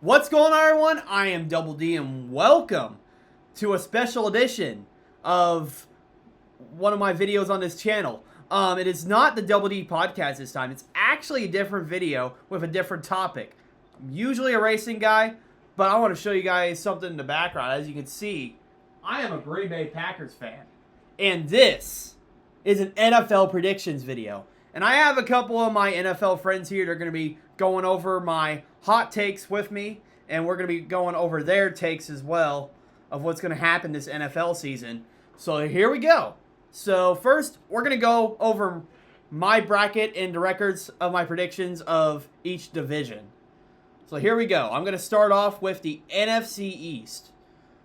What's going on, everyone? I am Double D, and welcome to a special edition of one of my videos on this channel. It is not the Double D podcast this time. It's actually a different video with a different topic. I'm usually a racing guy, but I want to show you guys something in the background. As you can see, I am a Green Bay Packers fan, and this is an NFL predictions video. And I have a couple of my NFL friends here. They're going to be going over my hot takes with me, and we're going to be going over their takes as well of what's going to happen this NFL season. So here we go. So first, we're going to go over my bracket and the records of my predictions of each division. So here we go. I'm going to start off with the NFC East.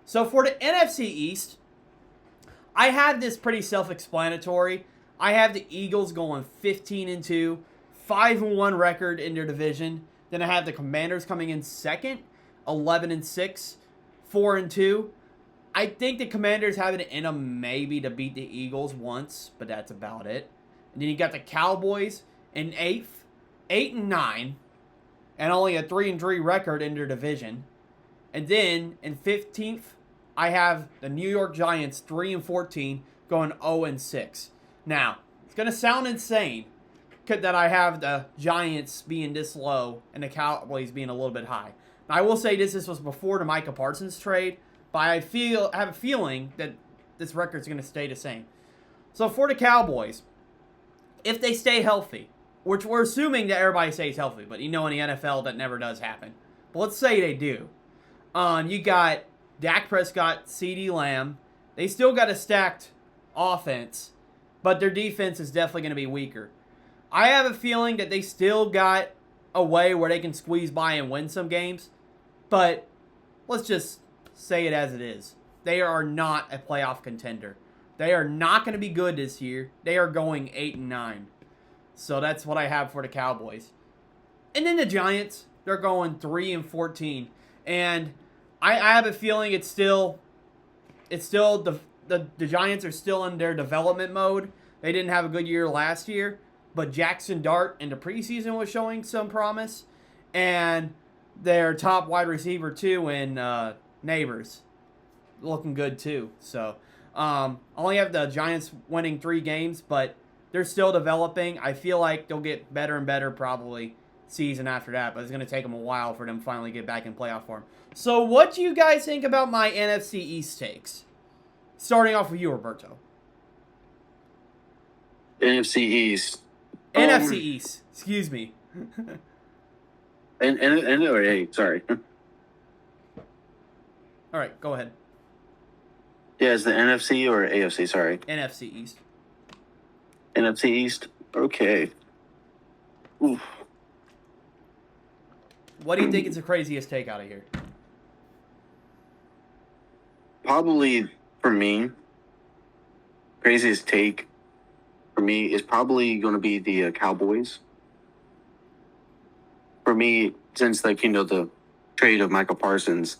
So for the NFC East, I have this pretty self-explanatory. I have the Eagles going 15-2, 5-1 record in their division. Then I have the Commanders coming in second, 11-6, 4-2. I think the Commanders have it in them maybe to beat the Eagles once, but that's about it. And then you got the Cowboys in 8th, 8-9, and only a 3-3 record in their division. And then in 15th, I have the New York Giants 3-14 going 0-6. Now, it's going to sound insane that I have the Giants being this low and the Cowboys being a little bit high. Now, I will say this was before the Micah Parsons trade, but I have a feeling that this record's going to stay the same. So for the Cowboys, if they stay healthy, which we're assuming that everybody stays healthy, but you know in the NFL that never does happen. But let's say they do. You got Dak Prescott, CeeDee Lamb. They still got a stacked offense, but their defense is definitely going to be weaker. I have a feeling that they still got a way where they can squeeze by and win some games, but let's just say it as it is. They are not a playoff contender. They are not going to be good this year. They are going 8-9. So that's what I have for the Cowboys. And then the Giants, they're going 3-14. And I have a feeling it's still the Giants are still in their development mode. They didn't have a good year last year, but Jackson Dart in the preseason was showing some promise, and their top wide receiver too in Neighbors looking good too. So I only have the Giants winning 3 games, but they're still developing. I feel like they'll get better and better probably season after that, but it's going to take them a while for them to finally get back in playoff form. So what do you guys think about my NFC East takes? Starting off with you, Roberto. NFC East. NFC East. Excuse me. Hey, sorry. All right, go ahead. Yeah, is the NFC or AFC? Sorry. NFC East. NFC East. Okay. Oof. What do you think is the craziest take out of here? Probably for me, craziest take for me is probably going to be the Cowboys. For me, since the trade of Michael Parsons,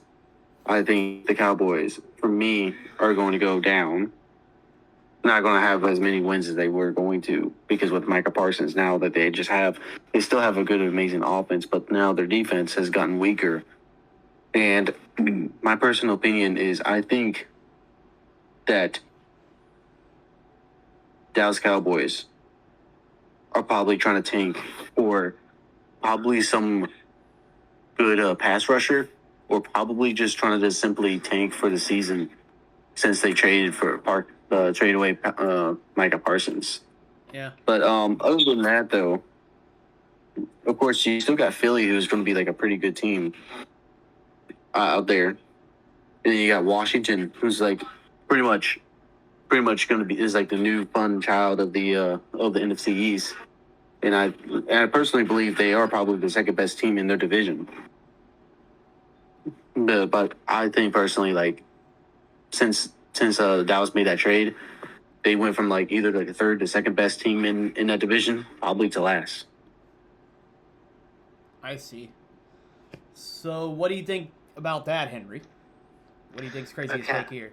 I think the Cowboys, for me, are going to go down. Not going to have as many wins as they were going to, because with Michael Parsons now that they still have a good, amazing offense, but now their defense has gotten weaker. And my personal opinion is I think that Dallas Cowboys are probably trying to tank for probably some good pass rusher, or probably just trying to just simply tank for the season since they traded away Micah Parsons. Yeah. But other than that, though, of course, you still got Philly, who's going to be like a pretty good team out there. And then you got Washington, who's like pretty much going to be is like the new fun child of the NFC East. And I personally believe they are probably the second best team in their division. But I think personally, like since Dallas made that trade, they went from like either like the third to second best team in that division, probably to last. I see. So what do you think about that, Henry? What do you think's craziest take here?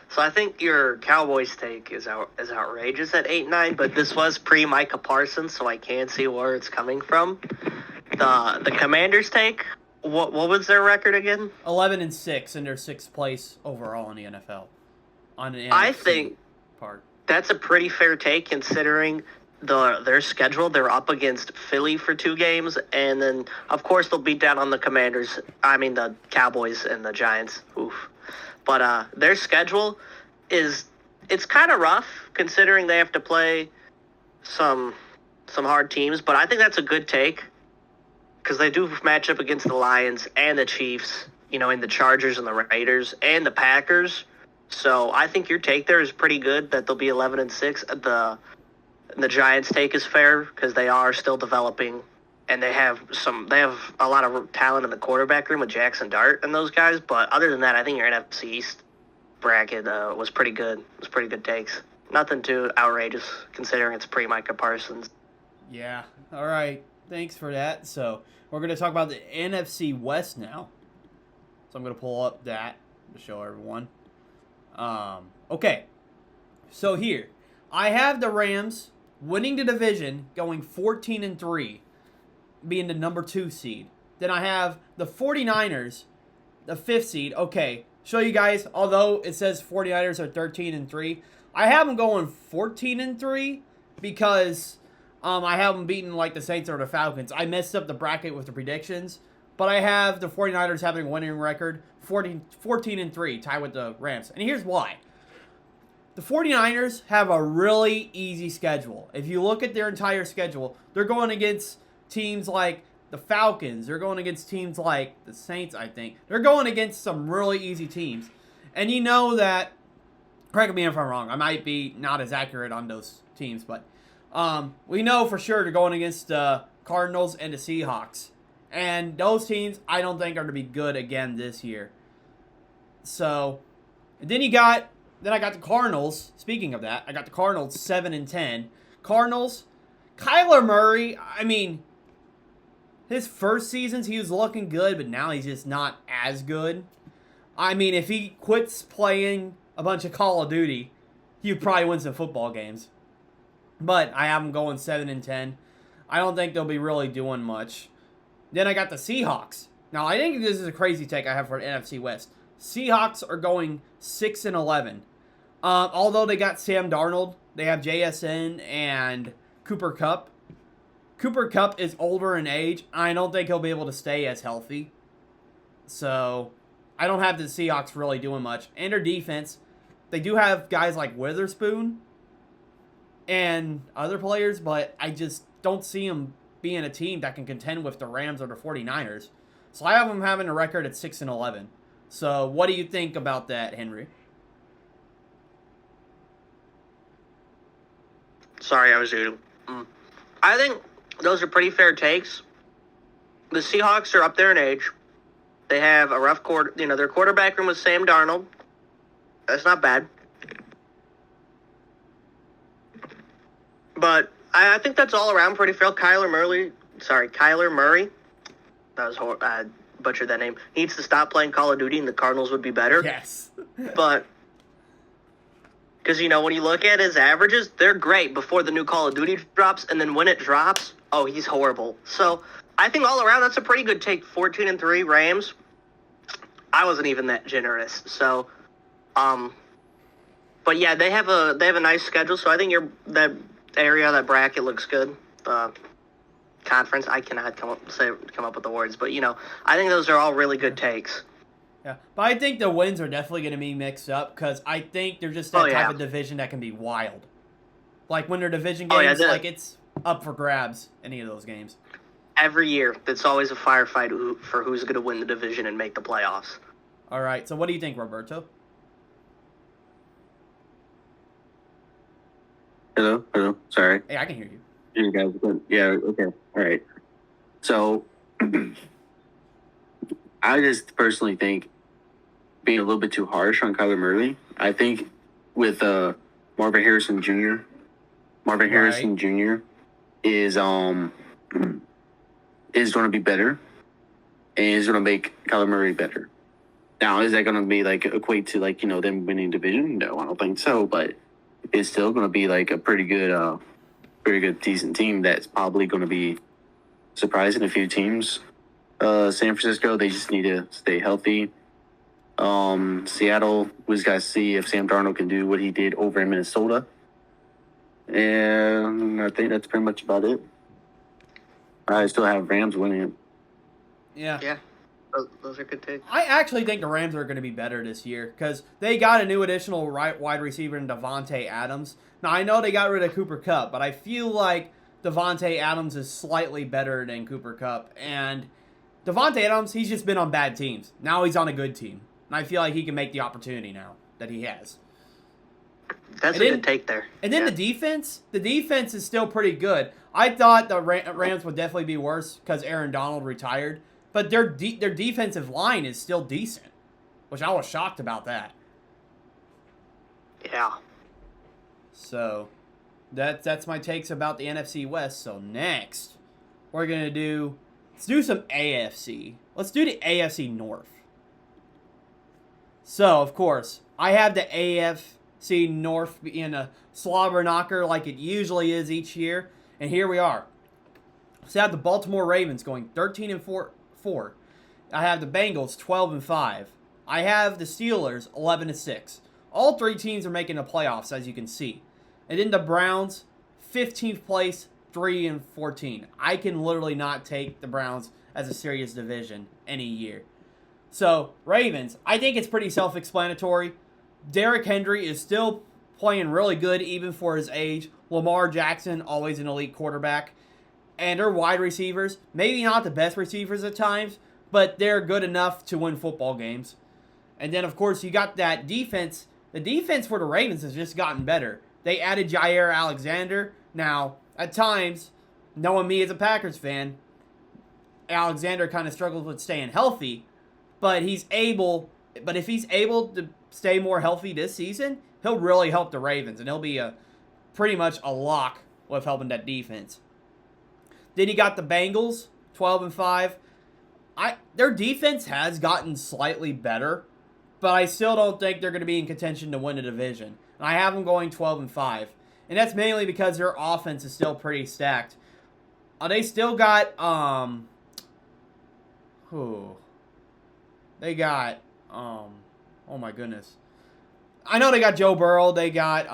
So I think your Cowboys take is outrageous at 8-9, but this was pre-Micah Parsons, so I can see where it's coming from. The Commanders take, What was their record again? 11-6, and they're sixth place overall in the NFL. On an I NFC think part. that's a pretty fair take considering their schedule. They're up against Philly for 2 games, and then of course they'll beat down on the Commanders. I mean the Cowboys and the Giants. Oof. But their schedule it's kind of rough considering they have to play some hard teams. But I think that's a good take because they do match up against the Lions and the Chiefs. And the Chargers and the Raiders and the Packers. So I think your take there is pretty good that they'll be 11-6. The Giants' take is fair because they are still developing, and they have a lot of talent in the quarterback room with Jackson Dart and those guys. But other than that, I think your NFC East bracket was pretty good. It was pretty good takes. Nothing too outrageous considering it's pre-Micah Parsons. Yeah. All right. Thanks for that. So we're going to talk about the NFC West now. So I'm going to pull up that to show everyone. Okay. So here, I have the Rams winning the division, going 14-3, being the number 2 seed. Then I have the 49ers, the 5th seed. Okay, show you guys, although it says 49ers are 13-3, I have them going 14-3 because I have them beating like the Saints or the Falcons. I messed up the bracket with the predictions, but I have the 49ers having a winning record, 14-3, tied with the Rams. And here's why. The 49ers have a really easy schedule. If you look at their entire schedule, they're going against teams like the Falcons. They're going against teams like the Saints, I think. They're going against some really easy teams. And you know that, correct me if I'm wrong, I might be not as accurate on those teams, but we know for sure they're going against the Cardinals and the Seahawks. And those teams, I don't think are going to be good again this year. So, and then I got the Cardinals. Speaking of that, I got the Cardinals 7-10. Cardinals, Kyler Murray, I mean, his first seasons he was looking good, but now he's just not as good. I mean, if he quits playing a bunch of Call of Duty, he would probably win some football games. But I have him going 7-10. I don't think they'll be really doing much. Then I got the Seahawks. Now, I think this is a crazy take I have for the NFC West. Seahawks are going 6-11. Although they got Sam Darnold, they have JSN and Cooper Kupp. Cooper Kupp is older in age. I don't think he'll be able to stay as healthy. So, I don't have the Seahawks really doing much. And their defense, they do have guys like Witherspoon and other players, but I just don't see them being a team that can contend with the Rams or the 49ers. So I have them having a record at 6-11. So what do you think about that, Henry? Sorry, I was muted. I think those are pretty fair takes. The Seahawks are up there in age. They have a rough quarter. Their quarterback room was Sam Darnold. That's not bad. But I think that's all around pretty fair. Kyler Murray. That was horrible. I butchered that name. He needs to stop playing Call of Duty, and the Cardinals would be better. Yes. But because when you look at his averages, they're great before the new Call of Duty drops, and then when it drops, oh, he's horrible. So I think all around that's a pretty good take. 14-3 Rams. I wasn't even that generous. So, but yeah, they have a nice schedule. So I think that area, that bracket looks good. Conference, I cannot come up with the words, but I think those are all really good takes. Yeah, but I think the wins are definitely going to be mixed up because I think they're just that type of division that can be wild. Like when they're division games, it's up for grabs. Any of those games. Every year, it's always a firefight for who's going to win the division and make the playoffs. All right, so what do you think, Roberto? Hello. Sorry. Hey, I can hear you. You guys, yeah, okay, all right. So, I just personally think being a little bit too harsh on Kyler Murray. I think with Marvin Harrison Jr. Is going to be better, and is going to make Kyler Murray better. Now, is that going to be equate to them winning division? No, I don't think so. But it's still going to be a pretty good, decent team that's probably going to be surprising a few teams San Francisco, they just need to stay healthy. Seattle, we just got to see if Sam Darnold can do what he did over in Minnesota. And I think that's pretty much about it. I still have Rams winning it. Yeah. Yeah, those are good takes. I actually think the Rams are going to be better this year because they got a new additional wide receiver in Devontae Adams. Now, I know they got rid of Cooper Kupp, but I feel like Devontae Adams is slightly better than Cooper Kupp. And Devontae Adams, he's just been on bad teams. Now he's on a good team. And I feel like he can make the opportunity now that he has. That's a good take there. And then the defense is still pretty good. I thought the Rams would definitely be worse because Aaron Donald retired. But their defensive line is still decent, which I was shocked about that. Yeah. So, that's my takes about the NFC West. So next, we're gonna let's do some AFC. Let's do the AFC North. So of course, I have the AFC North being a slobber knocker like it usually is each year, and here we are. So I have the Baltimore Ravens going 13-4. I have the Bengals 12-5. I have the Steelers 11-6. All three teams are making the playoffs, as you can see. And then the Browns, 15th place, 3-14. I can literally not take the Browns as a serious division any year. So, Ravens, I think it's pretty self-explanatory. Derrick Henry is still playing really good even for his age. Lamar Jackson, always an elite quarterback. And their wide receivers, maybe not the best receivers at times, but they're good enough to win football games. And then, of course, you got that defense. The defense for the Ravens has just gotten better. They added Jair Alexander. Now, at times, knowing me as a Packers fan, Alexander kind of struggles with staying healthy, but if he's able to stay more healthy this season, he'll really help the Ravens, and he'll be pretty much a lock with helping that defense. Then you got the Bengals, 12-5. Their defense has gotten slightly better, but I still don't think they're going to be in contention to win the division. And I have them going 12-5. And that's mainly because their offense is still pretty stacked. They still got, They got, oh my goodness. I know they got Joe Burrow. They got,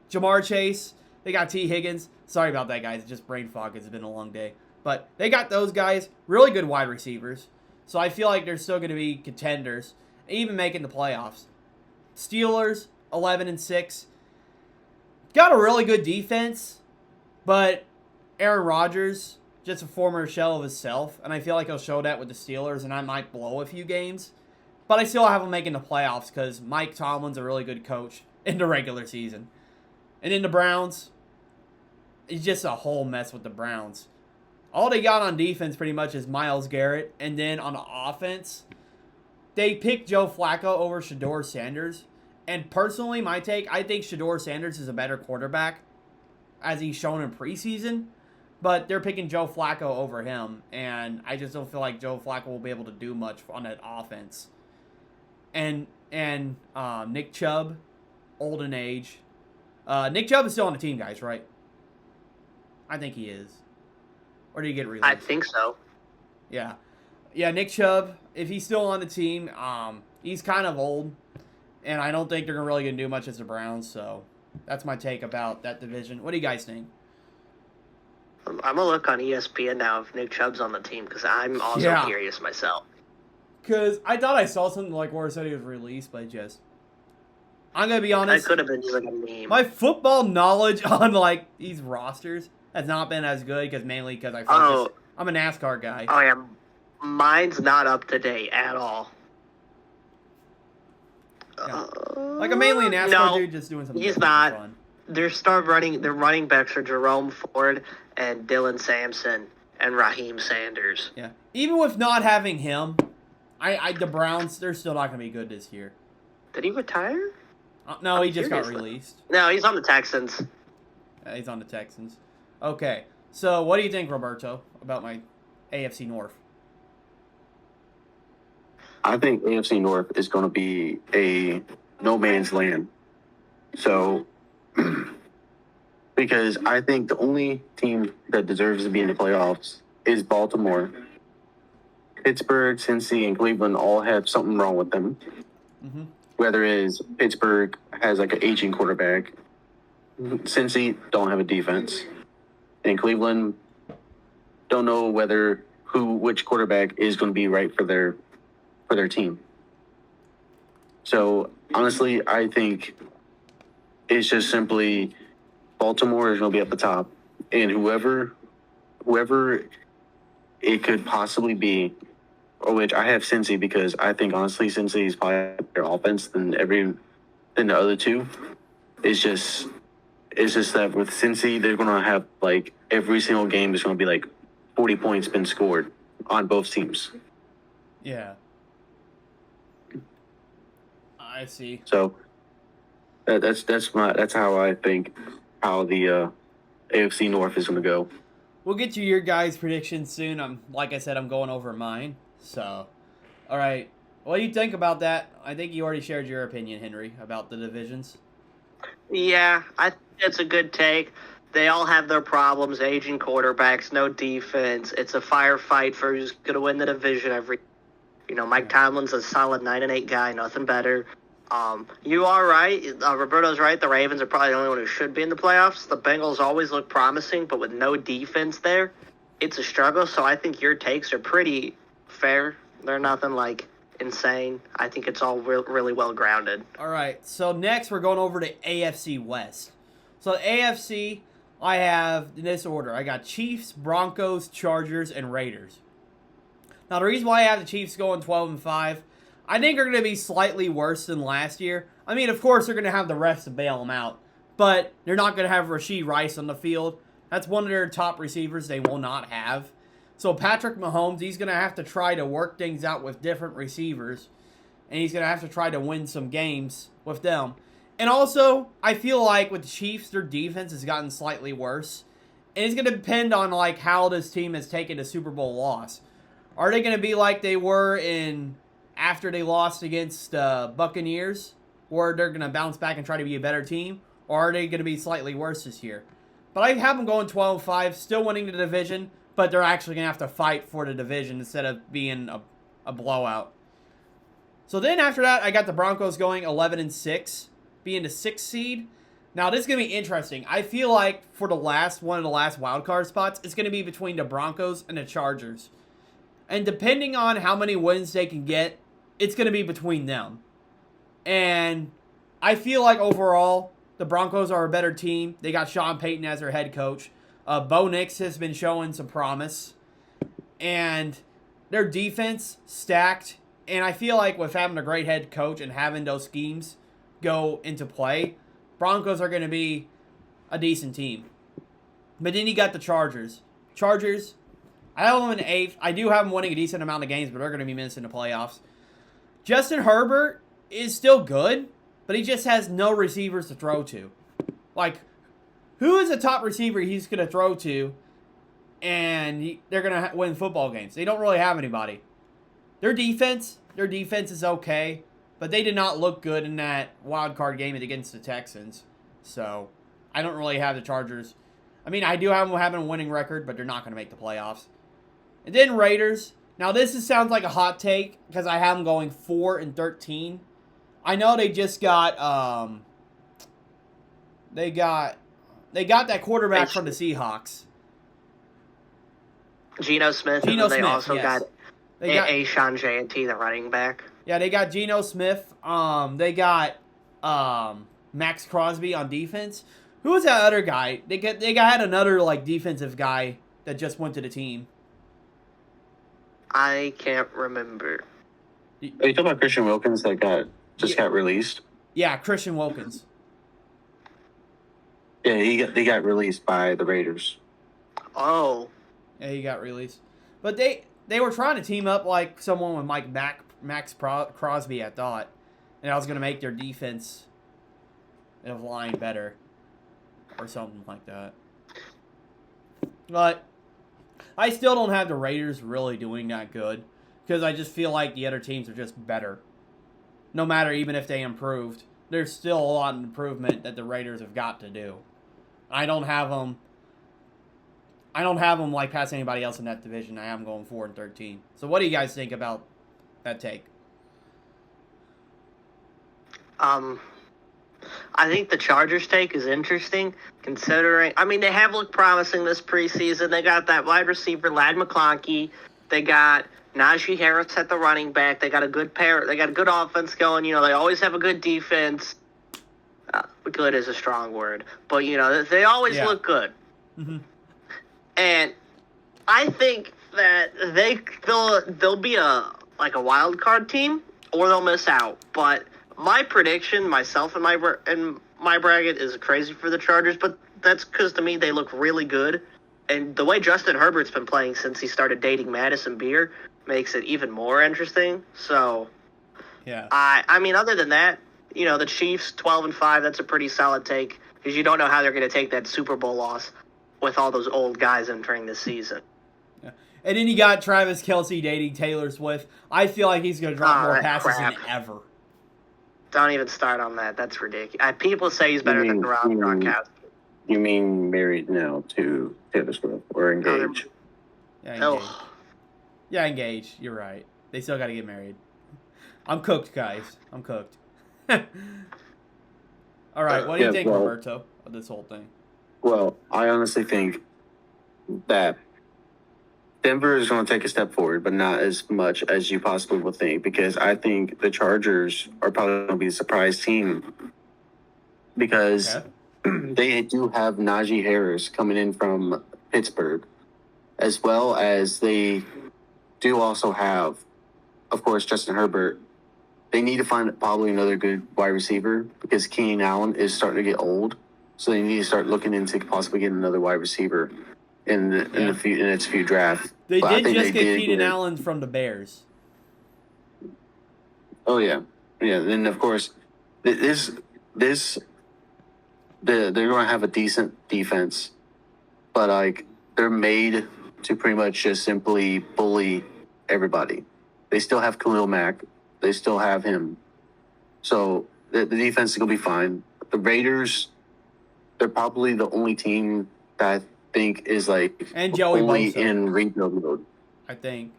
Jamar Chase. They got T. Higgins. Sorry about that, guys. It's just brain fog. It's been a long day. But they got those guys. Really good wide receivers. So I feel like they're still going to be contenders. Even making the playoffs. Steelers, 11-6. Got a really good defense. But Aaron Rodgers, just a former shell of himself. And I feel like he'll show that with the Steelers. And I might blow a few games. But I still have them making the playoffs. Because Mike Tomlin's a really good coach in the regular season. And then the Browns. It's just a whole mess with the Browns. All they got on defense pretty much is Myles Garrett. And then on the offense, they picked Joe Flacco over Shedeur Sanders. And personally, my take, I think Shedeur Sanders is a better quarterback, as he's shown in preseason. But they're picking Joe Flacco over him. And I just don't feel like Joe Flacco will be able to do much on that offense. And Nick Chubb, old in age. Nick Chubb is still on the team, guys, right? I think he is. Or did he get released? I think so. Yeah. Yeah, Nick Chubb, if he's still on the team, he's kind of old. And I don't think they're really going to do much as the Browns. So that's my take about that division. What do you guys think? I'm going to look on ESPN now if Nick Chubb's on the team because I'm also curious myself. Because I thought I saw something like where it said he was released, but I'm going to be honest. That could have been just like a meme. My football knowledge on like these rosters has not been as good mainly because I'm a NASCAR guy. Oh, yeah. Mine's not up to date at all. Yeah. Like I'm mainly a NASCAR dude just doing something he's not. fun. Their running backs are Jerome Ford and Dylan Sampson and Raheem Sanders. Yeah. Even with not having him, the Browns, they're still not going to be good this year. Did he retire? No, he just got released. No, he's on the Texans. He's on the Texans. Okay. So, what do you think, Roberto, about my AFC North? I think AFC North is going to be a no man's land. So, because I think the only team that deserves to be in the playoffs is Baltimore. Pittsburgh, Cincy, and Cleveland all have something wrong with them. Mm-hmm. Whether it is Pittsburgh has like an aging quarterback, Cincy don't have a defense, and Cleveland don't know which quarterback is going to be right for their team. So honestly, I think it's just simply Baltimore is going to be at the top, and whoever it could possibly be, or which I have Cincy because I think honestly Cincy is probably better offense than the other two. It's just that with Cincy they're going to have like every single game is going to be like 40 points been scored on both teams. Yeah. I see. So that's how I think how the AFC North is going to go. We'll get to your guys' predictions soon. Like I said, I'm going over mine. So, all right. What do you think about that? I think you already shared your opinion, Henry, about the divisions. Yeah, I think it's a good take. They all have their problems, aging quarterbacks, no defense. It's a firefight for who's going to win the division every. Mike Tomlin's a solid 9-8 guy, nothing better. You are right. Roberto's right. The Ravens are probably the only one who should be in the playoffs. The Bengals always look promising, but with no defense there, it's a struggle. So I think your takes are pretty fair. They're nothing like insane. I think it's all really well grounded. All right. So next we're going over to AFC West. So AFC, I have in this order. I got Chiefs, Broncos, Chargers, and Raiders. Now the reason why I have the Chiefs going 12-5. I think they're going to be slightly worse than last year. I mean, of course, they're going to have the refs to bail them out. But they're not going to have Rashee Rice on the field. That's one of their top receivers they will not have. So Patrick Mahomes, he's going to have to try to work things out with different receivers. And he's going to have to try to win some games with them. And also, I feel like with the Chiefs, their defense has gotten slightly worse. And it's going to depend on like how this team has taken a Super Bowl loss. Are they going to be like they were after they lost against Buccaneers, or they're going to bounce back and try to be a better team, or are they going to be slightly worse this year? But I have them going 12-5, still winning the division, but they're actually going to have to fight for the division instead of being a blowout. So then after that, I got the Broncos going 11-6, being the 6th seed. Now this is going to be interesting. I feel like for one of the last wild card spots, it's going to be between the Broncos and the Chargers. And depending on how many wins they can get, it's going to be between them. And I feel like overall, the Broncos are a better team. They got Sean Payton as their head coach. Bo Nix has been showing some promise. And their defense stacked. And I feel like with having a great head coach and having those schemes go into play, Broncos are going to be a decent team. But then you got the Chargers. I have them in 8th. I do have them winning a decent amount of games, but they're going to be missing the playoffs. Justin Herbert is still good, but he just has no receivers to throw to. Like, who is a top receiver he's going to throw to, and they're going to win football games? They don't really have anybody. Their defense is okay, but they did not look good in that wild card game against the Texans. So, I don't really have the Chargers. I mean, I do have them having a winning record, but they're not going to make the playoffs. And then Raiders. Now, sounds like a hot take because I have them going 4-13. I know they just got they got that quarterback from the Seahawks, Geno Smith. Geno and then they Smith, also yes. got They got Ashawn J&T, the running back. Yeah, they got Geno Smith. They got Max Crosby on defense. Who was that other guy? They had another like defensive guy that just went to the team. I can't remember. Are you talking about Christian Wilkins that got released? Yeah, Christian Wilkins. Yeah, they got released by the Raiders. Oh. Yeah, he got released. But they were trying to team up like someone with like Max Crosby, I thought. And I was going to make their defense of line better. Or something like that. But I still don't have the Raiders really doing that good. Because I just feel like the other teams are just better. No matter even if they improved. There's still a lot of improvement that the Raiders have got to do. I don't have them I don't have them like past anybody else in that division. I have them going 4-13. So what do you guys think about that take? I think the Chargers take is interesting, considering, I mean, they have looked promising this preseason. They got that wide receiver, Lad McConkey. They got Najee Harris at the running back. They got a good pair. They got a good offense going. You know, they always have a good defense. Good is a strong word, but you know, they always look good. Mm-hmm. And I think that they'll be a wild card team, or they'll miss out. But my prediction, myself and my bracket, is crazy for the Chargers. But that's because to me they look really good, and the way Justin Herbert's been playing since he started dating Madison Beer makes it even more interesting. So, yeah, I mean, other than that, you know, the Chiefs 12-5. That's a pretty solid take because you don't know how they're going to take that Super Bowl loss with all those old guys entering this season. Yeah. And then you got Travis Kelce dating Taylor Swift. I feel like he's going to drop more passes than ever. Don't even start on that. That's ridiculous. People say he's better than Rob Gronkowski. You mean married now to Taylor Swift or engaged? Yeah, engaged. Yeah, engaged. You're right. They still got to get married. I'm cooked, guys. I'm cooked. All right, what do you think, Roberto, of this whole thing? Well, I honestly think that Denver is going to take a step forward, but not as much as you possibly will think, because I think the Chargers are probably going to be the surprise team because they do have Najee Harris coming in from Pittsburgh, as well as they do also have, of course, Justin Herbert. They need to find probably another good wide receiver because Keenan Allen is starting to get old. So they need to start looking into possibly getting another wide receiver in its few drafts. They did just get Keenan Allen from the Bears. Oh yeah. Then of course they're going to have a decent defense, but like they're made to pretty much just simply bully everybody. They still have Khalil Mack. They still have him. So the defense is going to be fine. The Raiders, they're probably the only team that I think is like and Joey fully Bosa. In rebuild mode. I think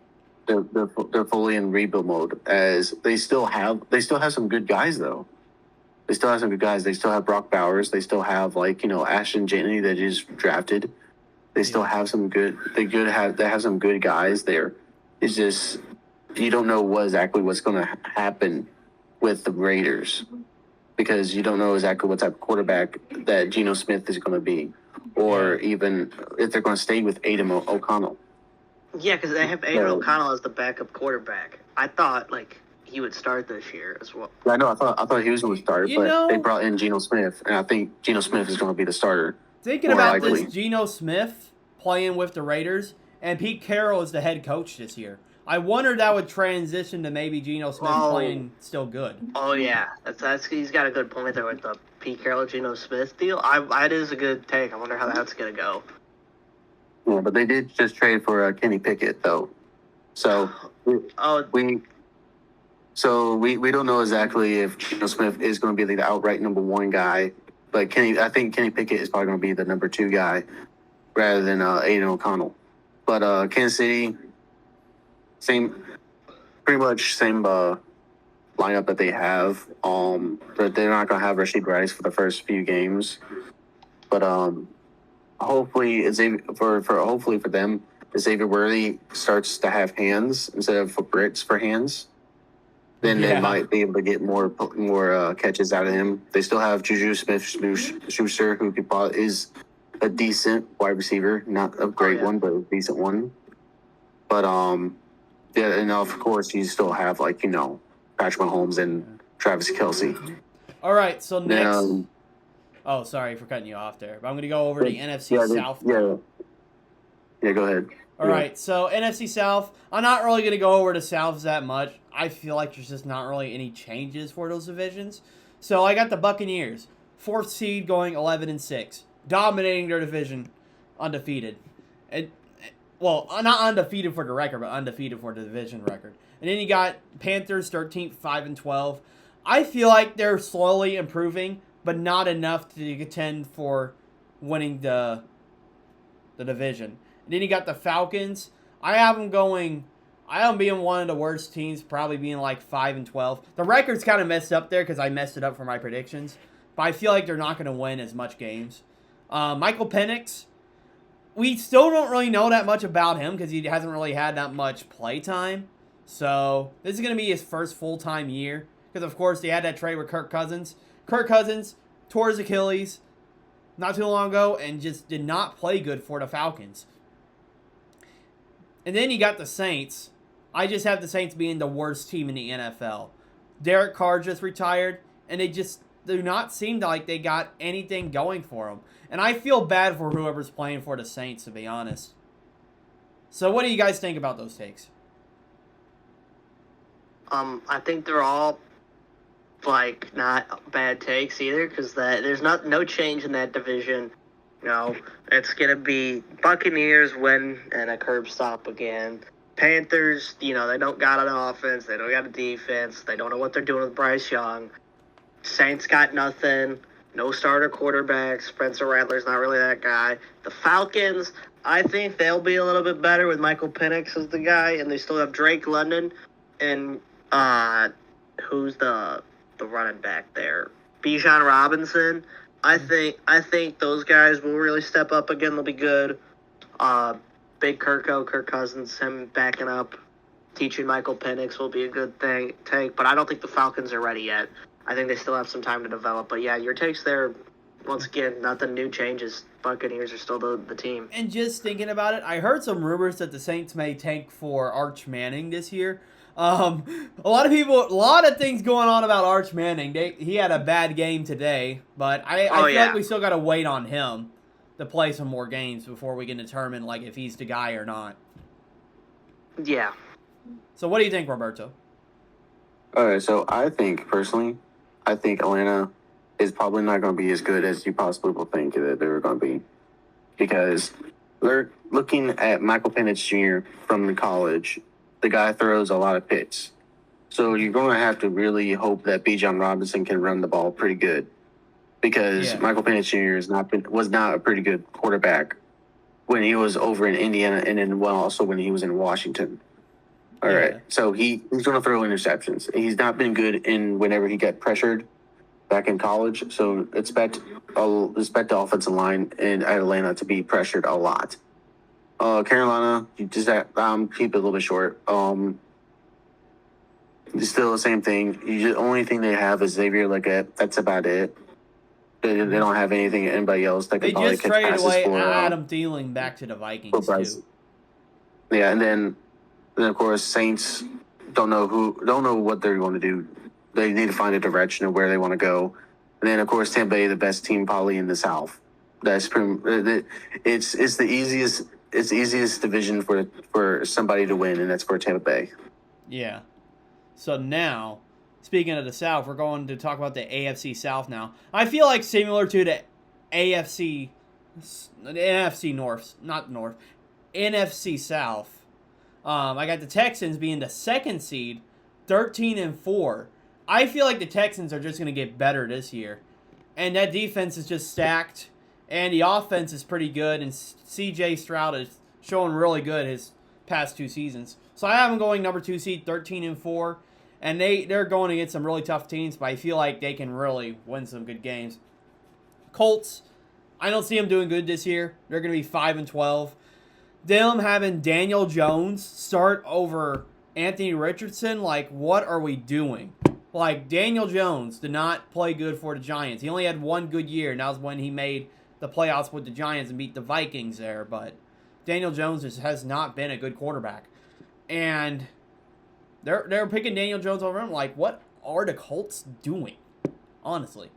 they're fully in rebuild mode, as they still have some good guys though. They still have some good guys. They still have Brock Bowers. They still have Ashton Janney that is drafted. They still have some good. They have some good guys there. It's just you don't know exactly what's going to happen with the Raiders because you don't know exactly what type of quarterback that Geno Smith is going to be, or even if they're going to stay with Aiden O'Connell. Yeah, because they have Aiden O'Connell as the backup quarterback. I thought he would start this year as well. Yeah, I know. I thought he was going to start, but they brought in Geno Smith, and I think Geno Smith is going to be the starter. Thinking about this, Geno Smith playing with the Raiders, and Pete Carroll is the head coach this year. I wonder that would transition to maybe Geno Smith playing still good. Oh yeah, that's he's got a good point there with the Pete Carroll Geno Smith deal. That is a good take. I wonder how that's gonna go. Yeah, but they did just trade for Kenny Pickett though, so we don't know exactly if Geno Smith is going to be the outright number one guy, but I think Kenny Pickett is probably going to be the number two guy rather than Aiden O'Connell. But Kansas City. Pretty much same lineup that they have. But they're not gonna have Rashid Rice for the first few games. But hopefully, hopefully for them, Xavier Worthy starts to have hands instead of bricks for hands. Then they might be able to get more catches out of him. They still have Juju Smith-Schuster, who is a decent wide receiver, not a great one, but a decent one. But yeah, and of course you still have Patrick Mahomes and Travis Kelce. All right, so next. Oh, sorry for cutting you off there, but I'm going to go over to the NFC South. Yeah, go ahead. All right, so NFC South. I'm not really going to go over to Souths that much. I feel like there's just not really any changes for those divisions. So I got the Buccaneers, 4th seed, going 11-6, dominating their division, undefeated. Well, not undefeated for the record, but undefeated for the division record. And then you got Panthers, 13th, 5-12. I feel like they're slowly improving, but not enough to contend for winning the division. And then you got the Falcons. I have them being one of the worst teams, probably being like 5-12. The record's kind of messed up there because I messed it up for my predictions. But I feel like they're not going to win as much games. Michael Penix, we still don't really know that much about him because he hasn't really had that much play time. So this is going to be his first full-time year. Because, of course, they had that trade with Kirk Cousins. Kirk Cousins tore his Achilles not too long ago and just did not play good for the Falcons. And then you got the Saints. I just have the Saints being the worst team in the NFL. Derek Carr just retired, and they just do not seem like they got anything going for them. And I feel bad for whoever's playing for the Saints, to be honest. So what do you guys think about those takes? I think they're all like not bad takes either, because there's no change in that division. You know, it's gonna be Buccaneers win and a curb stop again. Panthers, you know, they don't got an offense, they don't got a defense, they don't know what they're doing with Bryce Young. Saints got nothing, no starter quarterbacks. Spencer Rattler's not really that guy. The Falcons, I think they'll be a little bit better with Michael Penix as the guy, and they still have Drake London and who's the running back there? Bijan Robinson. I think those guys will really step up again. They'll be good. Big Kirk Cousins, him backing up, teaching Michael Penix will be a good take. But I don't think the Falcons are ready yet. I think they still have some time to develop. But yeah, your takes there. Once again, nothing new changes. Buccaneers are still the team. And just thinking about it, I heard some rumors that the Saints may tank for Arch Manning this year. A lot of things going on about Arch Manning. He had a bad game today, but I feel like we still got to wait on him to play some more games before we can determine like if he's the guy or not. Yeah. So what do you think, Roberto? All right, so I think Atlanta is probably not going to be as good as you possibly will think that they were going to be, because they're looking at Michael Penix Jr. from the college. The guy throws a lot of picks. So you're going to have to really hope that Bijan Robinson can run the ball pretty good, because Michael Penix Jr. was not a pretty good quarterback when he was over in Indiana, and then also when he was in Washington. All right. So he's going to throw interceptions. He's not been good whenever he got pressured back in college. So expect the offensive line in Atlanta to be pressured a lot. Carolina, you just keep it a little bit short. It's still the same thing. The only thing they have is Xavier Leggett. That's about it. They don't have anybody else that can probably catch passes for. They just traded away Adam Thielen back to the Vikings too. Yeah, and then of course Saints don't know what they're going to do. They need to find a direction of where they want to go. And then of course Tampa Bay, the best team probably in the South. It's the easiest. It's the easiest division for somebody to win, and that's for Tampa Bay. Yeah. So now, speaking of the South, we're going to talk about the AFC South now. I feel like similar to the NFC South. I got the Texans being the second seed, 13-4. I feel like the Texans are just going to get better this year. And that defense is just stacked. And the offense is pretty good. And C.J. Stroud is showing really good his past two seasons. So I have them going number 2 seed, 13-4. And they're going against some really tough teams. But I feel like they can really win some good games. Colts, I don't see them doing good this year. They're going to be 5-12. Them having Daniel Jones start over Anthony Richardson, like, what are we doing? Like, Daniel Jones did not play good for the Giants. He only had one good year, and that was when he made the playoffs with the Giants and beat the Vikings there. But Daniel Jones just has not been a good quarterback. And they're picking Daniel Jones over him. Like, what are the Colts doing? Honestly.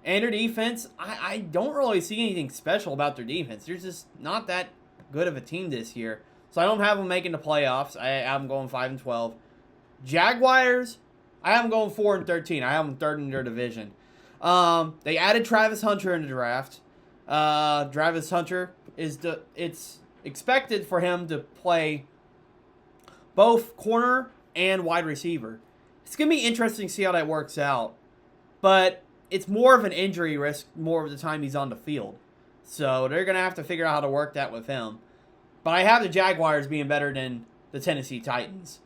And their defense, I don't really see anything special about their defense. They're just not that good of a team this year. So I don't have them making the playoffs. I have them going 5-12. Jaguars, I have them going 4-13. I have them third in their division. They added Travis Hunter in the draft. Travis Hunter it's expected for him to play both corner and wide receiver. It's going to be interesting to see how that works out. But it's more of an injury risk more of the time he's on the field. So they're going to have to figure out how to work that with him. But I have the Jaguars being better than the Tennessee Titans.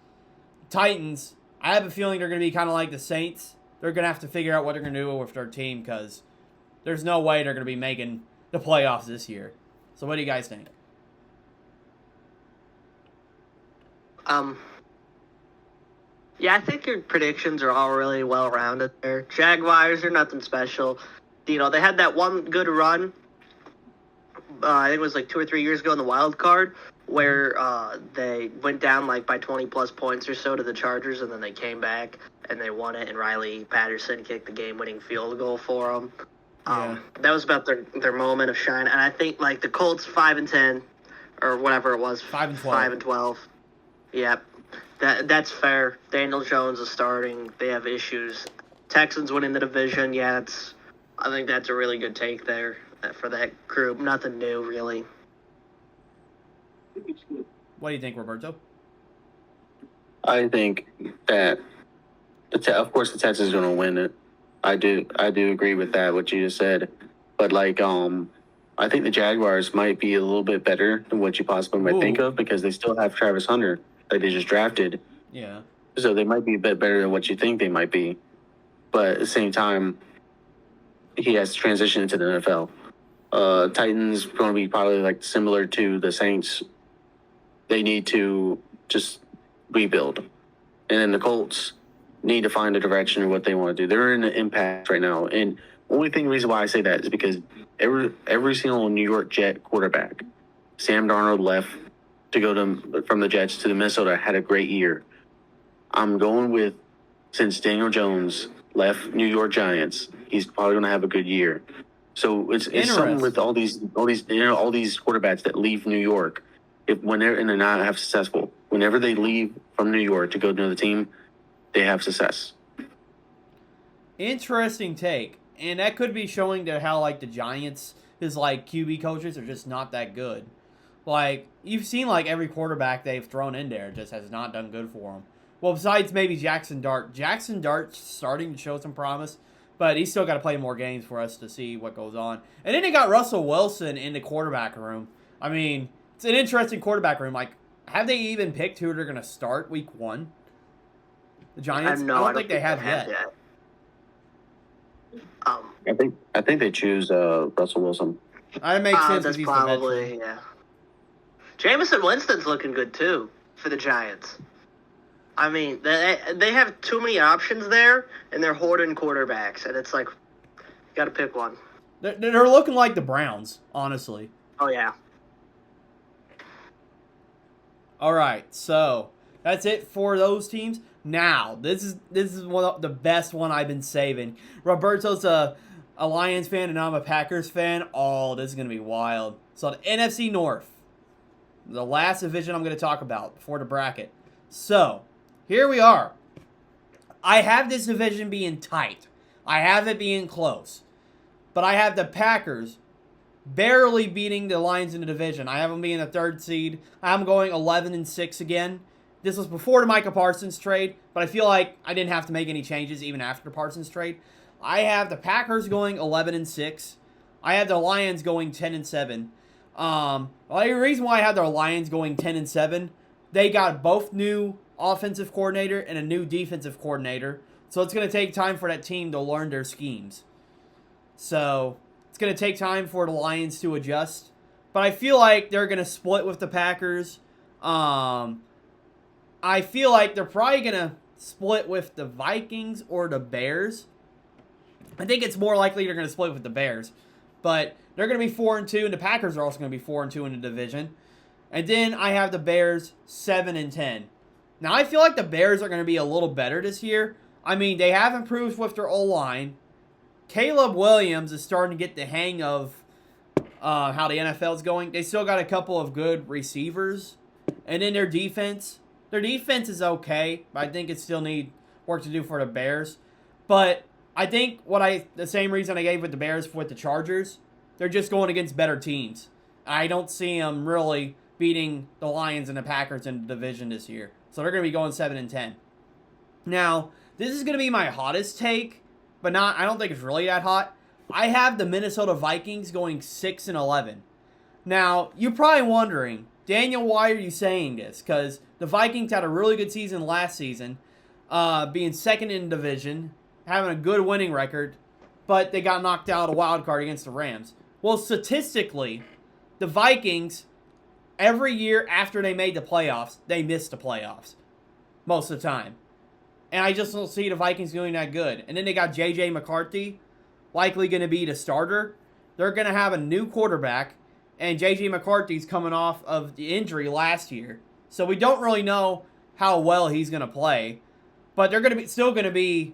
Titans, I have a feeling they're going to be kind of like the Saints. They're going to have to figure out what they're going to do with their team because there's no way they're going to be making the playoffs this year. So what do you guys think? Yeah, I think your predictions are all really well rounded there. Jaguars are nothing special. You know, they had that one good run. I think it was like 2 or 3 years ago in the wild card where they went down like by 20 plus points or so to the Chargers, and then they came back and they won it. And Riley Patterson kicked the game-winning field goal for them. That was about their moment of shine. And I think like the Colts 5-10 or whatever it was, 5-12. 5-12. Yep. That's fair. Daniel Jones is starting. They have issues. Texans winning the division. Yeah, I think that's a really good take there for that group. Nothing new, really. What do you think, Roberto? I think that, of course, the Texans are going to win it. I do agree with that, what you just said. But, like, I think the Jaguars might be a little bit better than what you possibly might think of because they still have Travis Hunter. Like they just drafted. Yeah. So they might be a bit better than what you think they might be. But at the same time, he has to transition into the NFL. Titans going to be probably like similar to the Saints. They need to just rebuild. And then the Colts need to find a direction of what they want to do. They're in an impasse right now. And reason why I say that is because every single New York Jet quarterback, Sam Darnold left to go from the Jets to the Minnesota, had a great year. I'm going with, since Daniel Jones left New York Giants, he's probably going to have a good year. So it's something with all these quarterbacks that leave New York, and they're not have successful. Whenever they leave from New York to go to another team, they have success. Interesting take, and that could be showing that how like the Giants, his like QB coaches are just not that good. Like, you've seen, like, every quarterback they've thrown in there just has not done good for them. Well, besides maybe Jackson Dart. Jackson Dart's starting to show some promise, but he's still got to play more games for us to see what goes on. And then they got Russell Wilson in the quarterback room. I mean, it's an interesting quarterback room. Like, have they even picked who they're going to start week 1? The Giants? I don't think they have yet. I think they choose Russell Wilson. That makes sense. That's probably, yeah. Jameson Winston's looking good, too, for the Giants. I mean, they have too many options there, and they're hoarding quarterbacks, and it's like, you got to pick one. They're looking like the Browns, honestly. Oh, yeah. All right, so that's it for those teams. Now, this is one of the best one I've been saving. Roberto's a Lions fan, and I'm a Packers fan. Oh, this is going to be wild. So the NFC North. The last division I'm going to talk about before the bracket. So, here we are. I have this division being tight. I have it being close. But I have the Packers barely beating the Lions in the division. I have them being the 3rd seed. I'm going 11-6 again. This was before the Micah Parsons trade, but I feel like I didn't have to make any changes even after the Parsons trade. I have the Packers going 11-6. I have the Lions going 10-7. The reason why I had the Lions going 10-7, they got both new offensive coordinator and a new defensive coordinator. So it's going to take time for that team to learn their schemes. So it's going to take time for the Lions to adjust. But I feel like they're going to split with the Packers. I feel like they're probably going to split with the Vikings or the Bears. I think it's more likely they're going to split with the Bears. But they're going to be 4-2, and the Packers are also going to be 4-2 in the division. And then I have the Bears 7-10. Now, I feel like the Bears are going to be a little better this year. I mean, they have improved with their O-line. Caleb Williams is starting to get the hang of how the NFL is going. They still got a couple of good receivers. And then their defense is okay, but I think it still need work to do for the Bears. But I think the same reason I gave with the Bears with the Chargers, they're just going against better teams. I don't see them really beating the Lions and the Packers in the division this year. So they're going to be going 7-10. Now, this is going to be my hottest take, but I don't think it's really that hot. I have the Minnesota Vikings going 6-11. Now, you're probably wondering, Daniel, why are you saying this? Because the Vikings had a really good season last season, being second in the division, having a good winning record, but they got knocked out of a wild card against the Rams. Well, statistically, the Vikings, every year after they made the playoffs, they missed the playoffs most of the time. And I just don't see the Vikings doing that good. And then they got J.J. McCarthy, likely going to be the starter. They're going to have a new quarterback, and J.J. McCarthy's coming off of the injury last year. So we don't really know how well he's going to play. But they're going to be still going to be...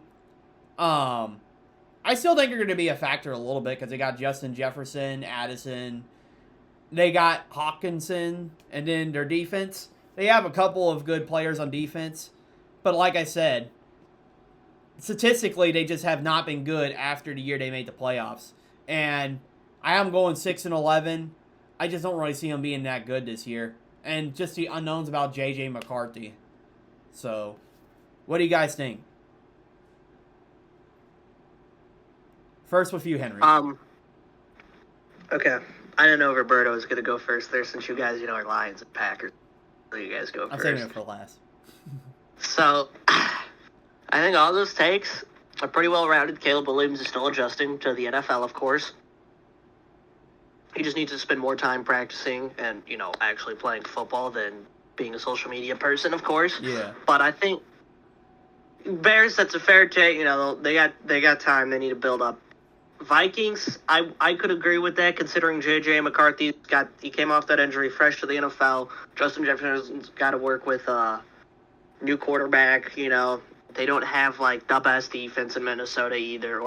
I still think they're going to be a factor a little bit because they got Justin Jefferson, Addison. They got Hawkinson, and then their defense. They have a couple of good players on defense. But like I said, statistically, they just have not been good after the year they made the playoffs. And I am going 6-11. I just don't really see them being that good this year. And just the unknowns about J.J. McCarthy. So, what do you guys think? First with you, Henry. Okay. I didn't know Roberto was going to go first there since you guys, are Lions and Packers. So you guys go first. I'm saving it for last. So, I think all those takes are pretty well-rounded. Caleb Williams is still adjusting to the NFL, of course. He just needs to spend more time practicing and, actually playing football than being a social media person, of course. Yeah. But I think Bears, that's a fair take. They got time. They need to build up. Vikings, I could agree with that considering J.J. McCarthy he came off that injury fresh to the NFL. Justin Jefferson's got to work with new quarterback. They don't have the best defense in Minnesota either,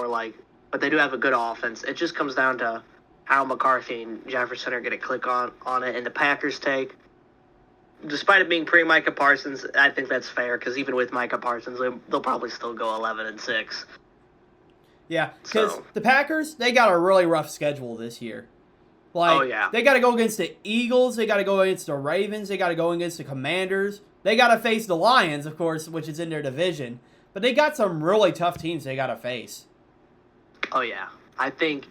but they do have a good offense. It just comes down to how McCarthy and Jefferson are going to click on it. And the Packers take, despite it being pre-Micah Parsons, I think that's fair because even with Micah Parsons, they'll probably still go 11-6. Yeah, because the Packers, they got a really rough schedule this year. They got to go against the Eagles, they got to go against the Ravens, they got to go against the Commanders. They got to face the Lions, of course, which is in their division. But they got some really tough teams they got to face. Oh, yeah. I think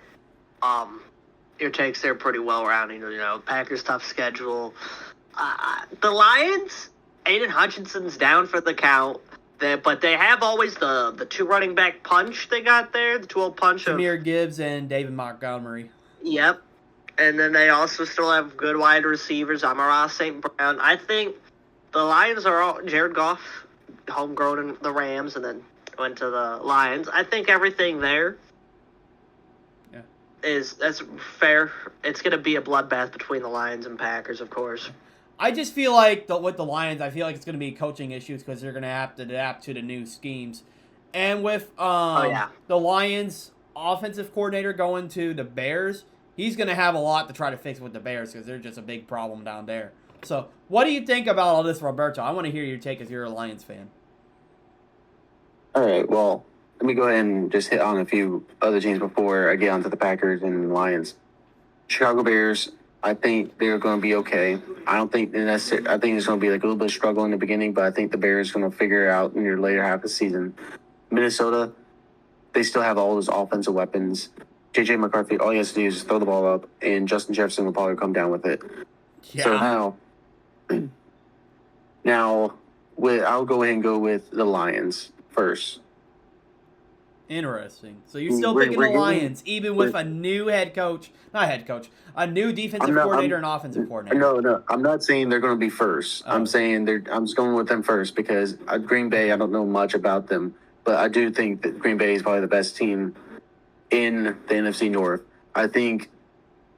your takes there pretty well-rounded. Packers' tough schedule. The Lions, Aiden Hutchinson's down for the count. But they have always the two running back punch they got there, the 2-0 punch of Jahmyr Gibbs and David Montgomery. Yep. And then they also still have good wide receivers, Amon-Ra St. Brown. I think the Lions are all Jared Goff, homegrown in the Rams, and then went to the Lions. I think everything there that's fair. It's going to be a bloodbath between the Lions and Packers, of course. I just feel like with the Lions, I feel like it's going to be coaching issues because they're going to have to adapt to the new schemes. And with the Lions offensive coordinator going to the Bears, he's going to have a lot to try to fix with the Bears because they're just a big problem down there. So, what do you think about all this, Roberto? I want to hear your take as you're a Lions fan. All right, well, let me go ahead and just hit on a few other teams before I get onto the Packers and Lions. Chicago Bears, I think they're going to be okay. I don't think I think it's going to be a little bit of struggle in the beginning, but I think the Bears are going to figure it out in the later half of the season. Minnesota, they still have all those offensive weapons. J.J. McCarthy, all he has to do is throw the ball up, and Justin Jefferson will probably come down with it. Yeah. So now I'll go ahead and go with the Lions first. Interesting. So you're still picking the Lions, even with a new a new defensive coordinator and offensive coordinator. No, I'm not saying they're going to be first. I'm saying I'm just going with them first because Green Bay, I don't know much about them, but I do think that Green Bay is probably the best team in the NFC North. I think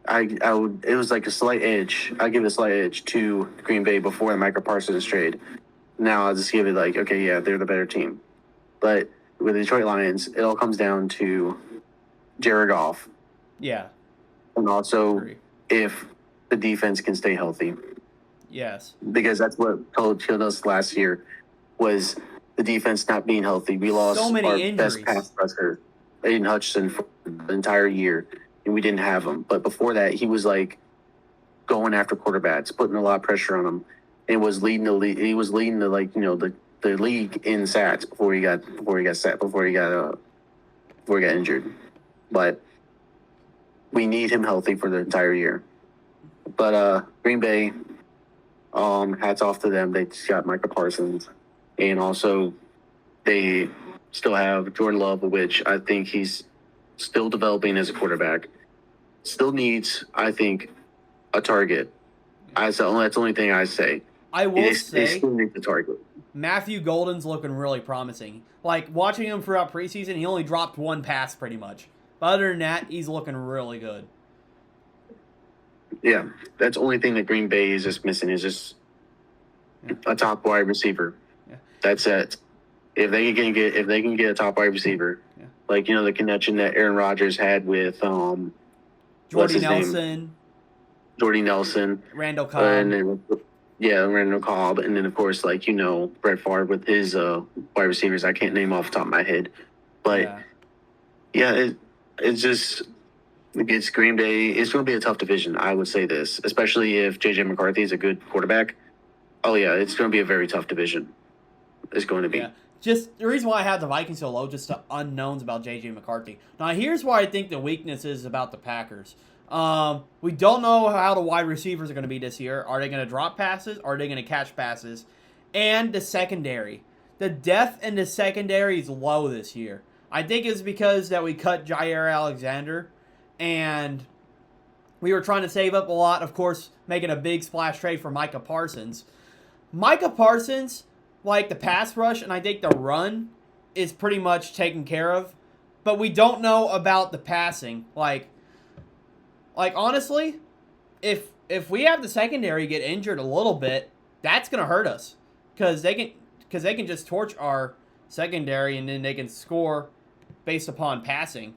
it was like a slight edge. I give a slight edge to Green Bay before the Micah Parsons trade. Now I'll just give it they're the better team. But with the Detroit Lions, it all comes down to Jared Goff. Yeah. And also if the defense can stay healthy. Yes. Because that's what killed us last year was the defense not being healthy. We lost so many our injuries. Best pass rusher, Aiden Hutchinson, for the entire year, and we didn't have him. But before that, he was going after quarterbacks, putting a lot of pressure on them, and was leading the league. He was leading the league in sacks before he got injured. But we need him healthy for the entire year. But Green Bay, Hats off to them. They just got Micah Parsons, and also they still have Jordan Love, which I think he's still developing as a quarterback. Still needs, I think, a target. That's the only thing I say. I will say, they still need the target. Matthew Golden's looking really promising. Like, watching him throughout preseason, he only dropped one pass pretty much. But other than that, he's looking really good. Yeah, that's the only thing that Green Bay is just missing is just a top wide receiver. Yeah. That's it. If they can get a top wide receiver, like the connection that Aaron Rodgers had with Jordy Nelson, Randall Cobb, and then, Randall Cobb, and then of course Brett Favre with his wide receivers. I can't name off the top of my head, but it's just against Green Bay. It's going to be a tough division. I would say this, especially if JJ McCarthy is a good quarterback. Oh yeah, it's going to be a very tough division. It's going to be. Yeah. Just the reason why I have the Vikings so low, just the unknowns about J.J. McCarthy. Now, here's why I think the weakness is about the Packers. We don't know how the wide receivers are going to be this year. Are they going to drop passes? Are they going to catch passes? And the secondary. The depth in the secondary is low this year. I think it's because that we cut Jair Alexander, and we were trying to save up a lot, of course, making a big splash trade for Micah Parsons. Micah Parsons, like the pass rush, and I think the run is pretty much taken care of. But we don't know about the passing. Like honestly, if we have the secondary get injured a little bit, that's gonna hurt us. Because they can just torch our secondary and then they can score based upon passing.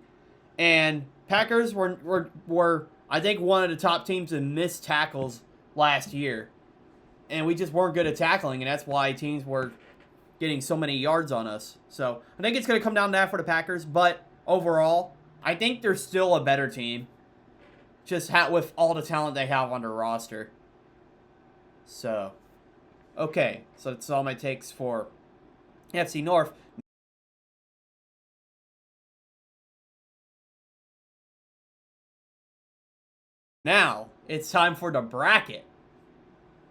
And Packers were I think one of the top teams in missed tackles last year. And we just weren't good at tackling, and that's why teams were getting so many yards on us. So I think it's going to come down to that for the Packers. But overall, I think they're still a better team, just with all the talent they have on their roster. So, okay. So that's all my takes for FC North. Now, it's time for the bracket.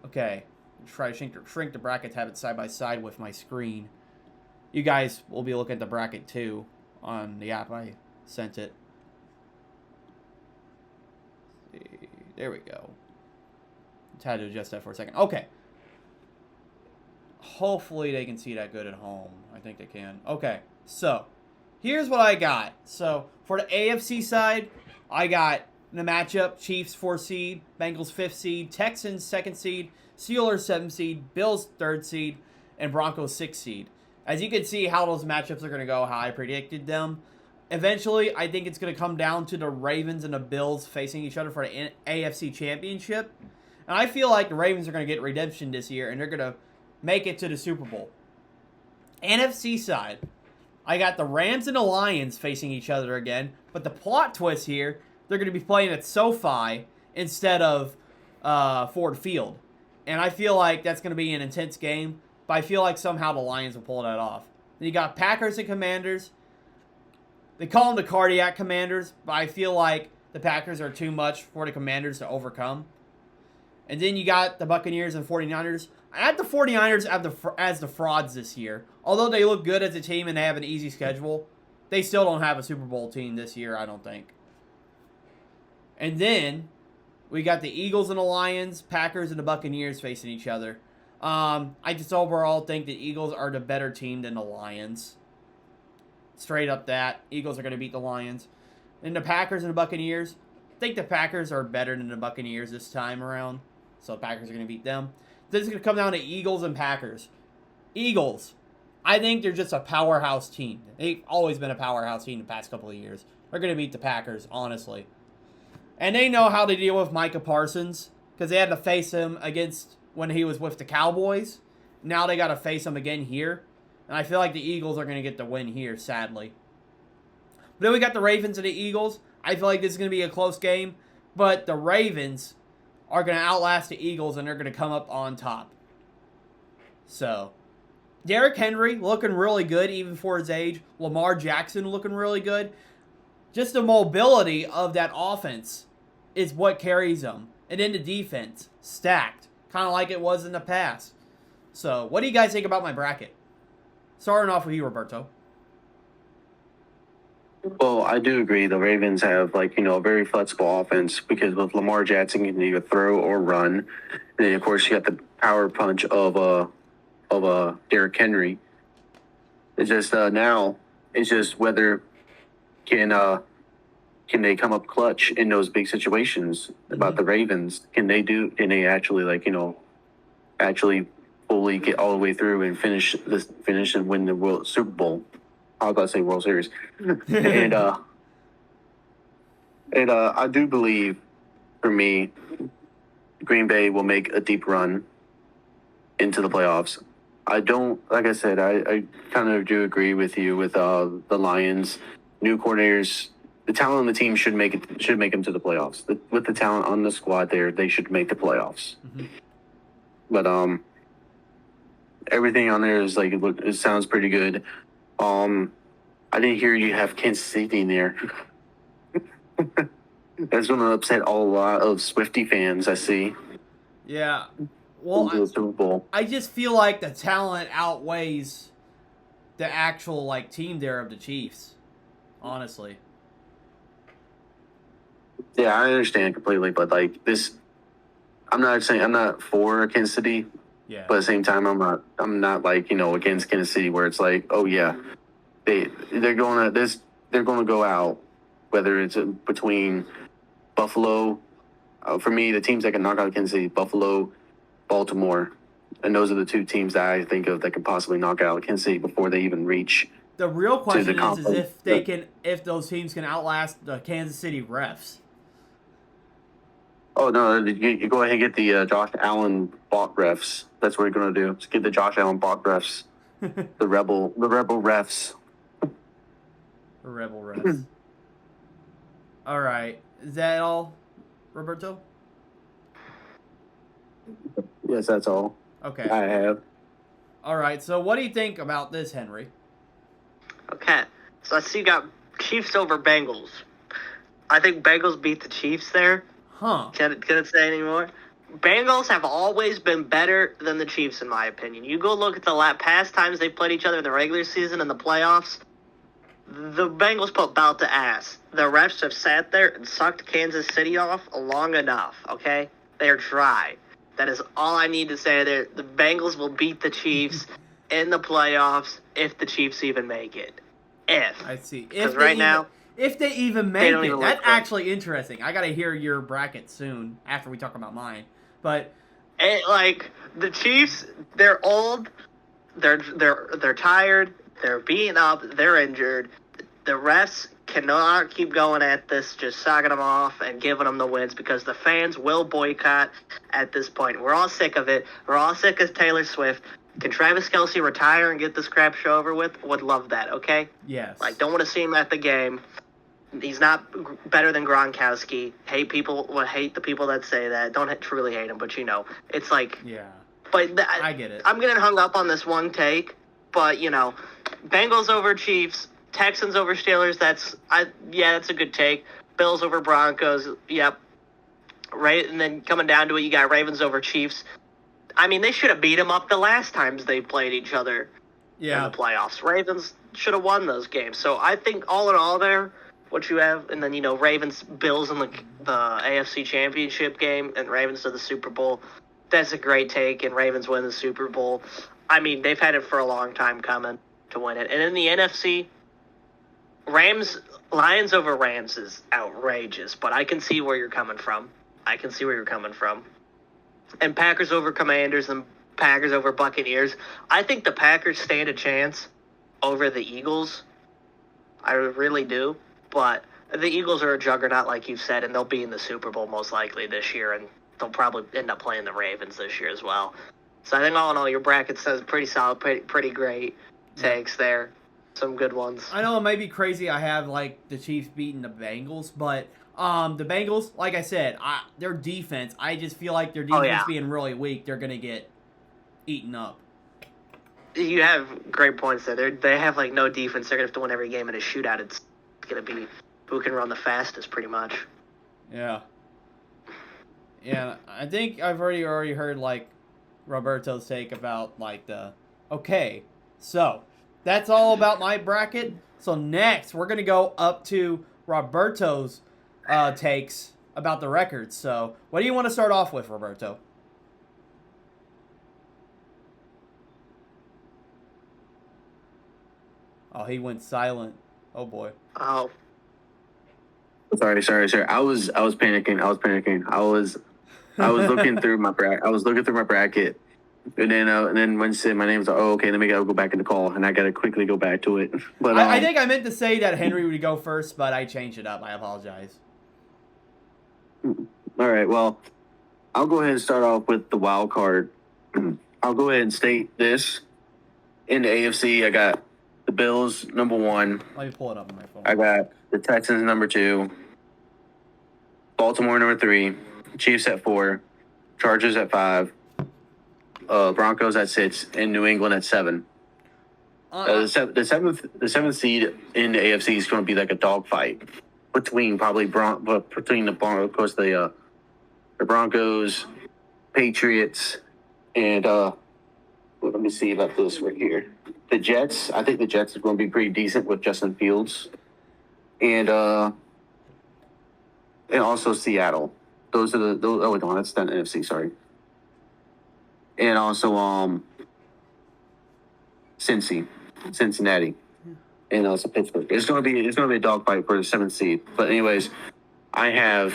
Okay, try to shrink the brackets, have it side by side with my screen. You guys will be looking at the bracket too on the app I sent it. There we go. Just had to adjust that for a second. Okay. Hopefully they can see that good at home. I think they can. Okay, so here's what I got. So for the AFC side, I got in the matchup, Chiefs 4 seed, Bengals 5th seed, Texans 2nd seed, Steelers 7th seed, Bills 3rd seed, and Broncos 6th seed. As you can see how those matchups are going to go, how I predicted them. Eventually, I think it's going to come down to the Ravens and the Bills facing each other for the AFC Championship. And I feel like the Ravens are going to get redemption this year, and they're going to make it to the Super Bowl. NFC side, I got the Rams and the Lions facing each other again. But the plot twist here, they're going to be playing at SoFi instead of Ford Field. And I feel like that's going to be an intense game. But I feel like somehow the Lions will pull that off. Then you got Packers and Commanders. They call them the Cardiac Commanders. But I feel like the Packers are too much for the Commanders to overcome. And then you got the Buccaneers and 49ers. I had the 49ers as the frauds this year. Although they look good as a team and they have an easy schedule, they still don't have a Super Bowl team this year, I don't think. And then we got the Eagles and the Lions, Packers and the Buccaneers facing each other. I just overall think the Eagles are the better team than the Lions. Straight up that. Eagles are going to beat the Lions. And the Packers and the Buccaneers, I think the Packers are better than the Buccaneers this time around. So the Packers are going to beat them. Then it's going to come down to Eagles and Packers. Eagles, I think they're just a powerhouse team. They've always been a powerhouse team the past couple of years. They're going to beat the Packers, honestly. And they know how to deal with Micah Parsons because they had to face him against when he was with the Cowboys. Now they got to face him again here. And I feel like the Eagles are going to get the win here, sadly. But then we got the Ravens and the Eagles. I feel like this is going to be a close game. But the Ravens are going to outlast the Eagles and they're going to come up on top. So, Derrick Henry looking really good even for his age. Lamar Jackson looking really good. Just the mobility of that offense is what carries them. And then the defense, stacked. kind of like it was in the past. So, what do you guys think about my bracket? Starting off with you, Roberto. Well, I do agree. The Ravens have a very flexible offense because with Lamar Jackson, you can either throw or run. And then of course you got the power punch of Derrick Henry. It's just now it's just whether can they come up clutch in those big situations about the Ravens? Can they actually actually fully get all the way through and finish and win the World Super Bowl? I was about to say World Series. and I do believe, for me, Green Bay will make a deep run into the playoffs. I don't, like I said, I kind of do agree with you with the Lions. New coordinators, the talent on the team should make them to the playoffs. With the talent on the squad there, they should make the playoffs. Mm-hmm. But everything on there is it sounds pretty good. I didn't hear you have Kansas City in there. That's going to upset a lot of Swiftie fans, I see. Yeah. Well, Into the Super Bowl. I just feel like the talent outweighs the actual team there of the Chiefs. Honestly. Yeah, I understand completely, but this, I'm not for Kansas City. Yeah. But at the same time, I'm not against Kansas City where it's oh yeah, they're going to go out, whether it's between Buffalo. For me, the teams that can knock out Kansas City, Buffalo, Baltimore, and those are the two teams that I think of that can possibly knock out Kansas City before they even reach. The real question is if those teams can outlast the Kansas City refs. Oh no! You go ahead and get the Josh Allen bot refs. That's what you're gonna do. Just get the Josh Allen bot refs, the rebel refs. The rebel refs. All right, is that all, Roberto? Yes, that's all. Okay. I have. All right. So, what do you think about this, Henry? Okay, so I see you got Chiefs over Bengals. I think Bengals beat the Chiefs there. Huh. Can it say anymore? Bengals have always been better than the Chiefs, in my opinion. You go look at the past times they played each other in the regular season and the playoffs. The Bengals put belt to ass. The refs have sat there and sucked Kansas City off long enough, okay? They're dry. That is all I need to say there. The Bengals will beat the Chiefs in the playoffs if the Chiefs even make it. I see. Because right now, if they even make don't it, even that's look good. actually interesting. I gotta hear your bracket soon after we talk about mine. But the Chiefs, they're old, they're tired, they're beaten up, they're injured. The refs cannot keep going at this, just sucking them off and giving them the wins because the fans will boycott at this point. We're all sick of it. We're all sick of Taylor Swift. Can Travis Kelce retire and get this crap show over with? Would love that, okay? yes. Don't want to see him at the game. He's not better than Gronkowski. Hate the people that say that. Don't truly hate him, but it's Yeah. But I get it. I'm getting hung up on this one take, but Bengals over Chiefs, Texans over Steelers. That's a good take. Bills over Broncos. Yep. Right, and then coming down to it, you got Ravens over Chiefs. I mean, they should have beat them up the last times they played each other in the playoffs. Ravens should have won those games. So I think all in all there, what you have, and then, Ravens, Bills in the AFC Championship game, and Ravens to the Super Bowl. That's a great take, and Ravens win the Super Bowl. I mean, they've had it for a long time coming to win it. And in the NFC, Lions over Rams is outrageous, but I can see where you're coming from. And Packers over Commanders and Packers over Buccaneers. I think the Packers stand a chance over the Eagles. I really do. But the Eagles are a juggernaut, like you've said, and they'll be in the Super Bowl most likely this year, and they'll probably end up playing the Ravens this year as well. So I think all in all, your bracket says pretty solid, pretty great takes there. Some good ones. I know it may be crazy I have, the Chiefs beating the Bengals, but the Bengals, like I said, their defense, I just feel like their defense being really weak, they're going to get eaten up. You have great points there. They have, no defense. They're going to have to win every game in a shootout. It's going to be who can run the fastest, pretty much. Yeah. Yeah, I think I've already heard like Roberto's take about like the okay. So that's all about my bracket. So next we're gonna go up to Roberto's takes about the records. So what do you want to start off with, Roberto? Oh, he went silent. Oh boy. Oh, Sorry. I was panicking. I was looking through my bracket. I was looking through my bracket, and then when you said my name, was like, oh, okay, let me go back in the call, and I gotta quickly go back to it. But I think I meant to say that Henry would go first, but I changed it up. I apologize. all right, well, I'll go ahead and start off with the wild card. I'll go ahead and state this. In the AFC, I got the Bills number 1. Let me pull it up on my phone. I got the Texans number 2, Baltimore number 3, Chiefs at 4, Chargers at 5, Broncos at 6, and New England at 7. The seventh seed in the AFC is going to be like a dogfight between probably between of course the Broncos, Patriots, and let me see about this right here. The Jets. I think the Jets are going to be pretty decent with Justin Fields, and also Seattle. Those are those. Oh, no, that's not NFC. Sorry. And also Cincinnati, and also Pittsburgh. It's gonna be a dogfight for the 7th seed. But anyways, I have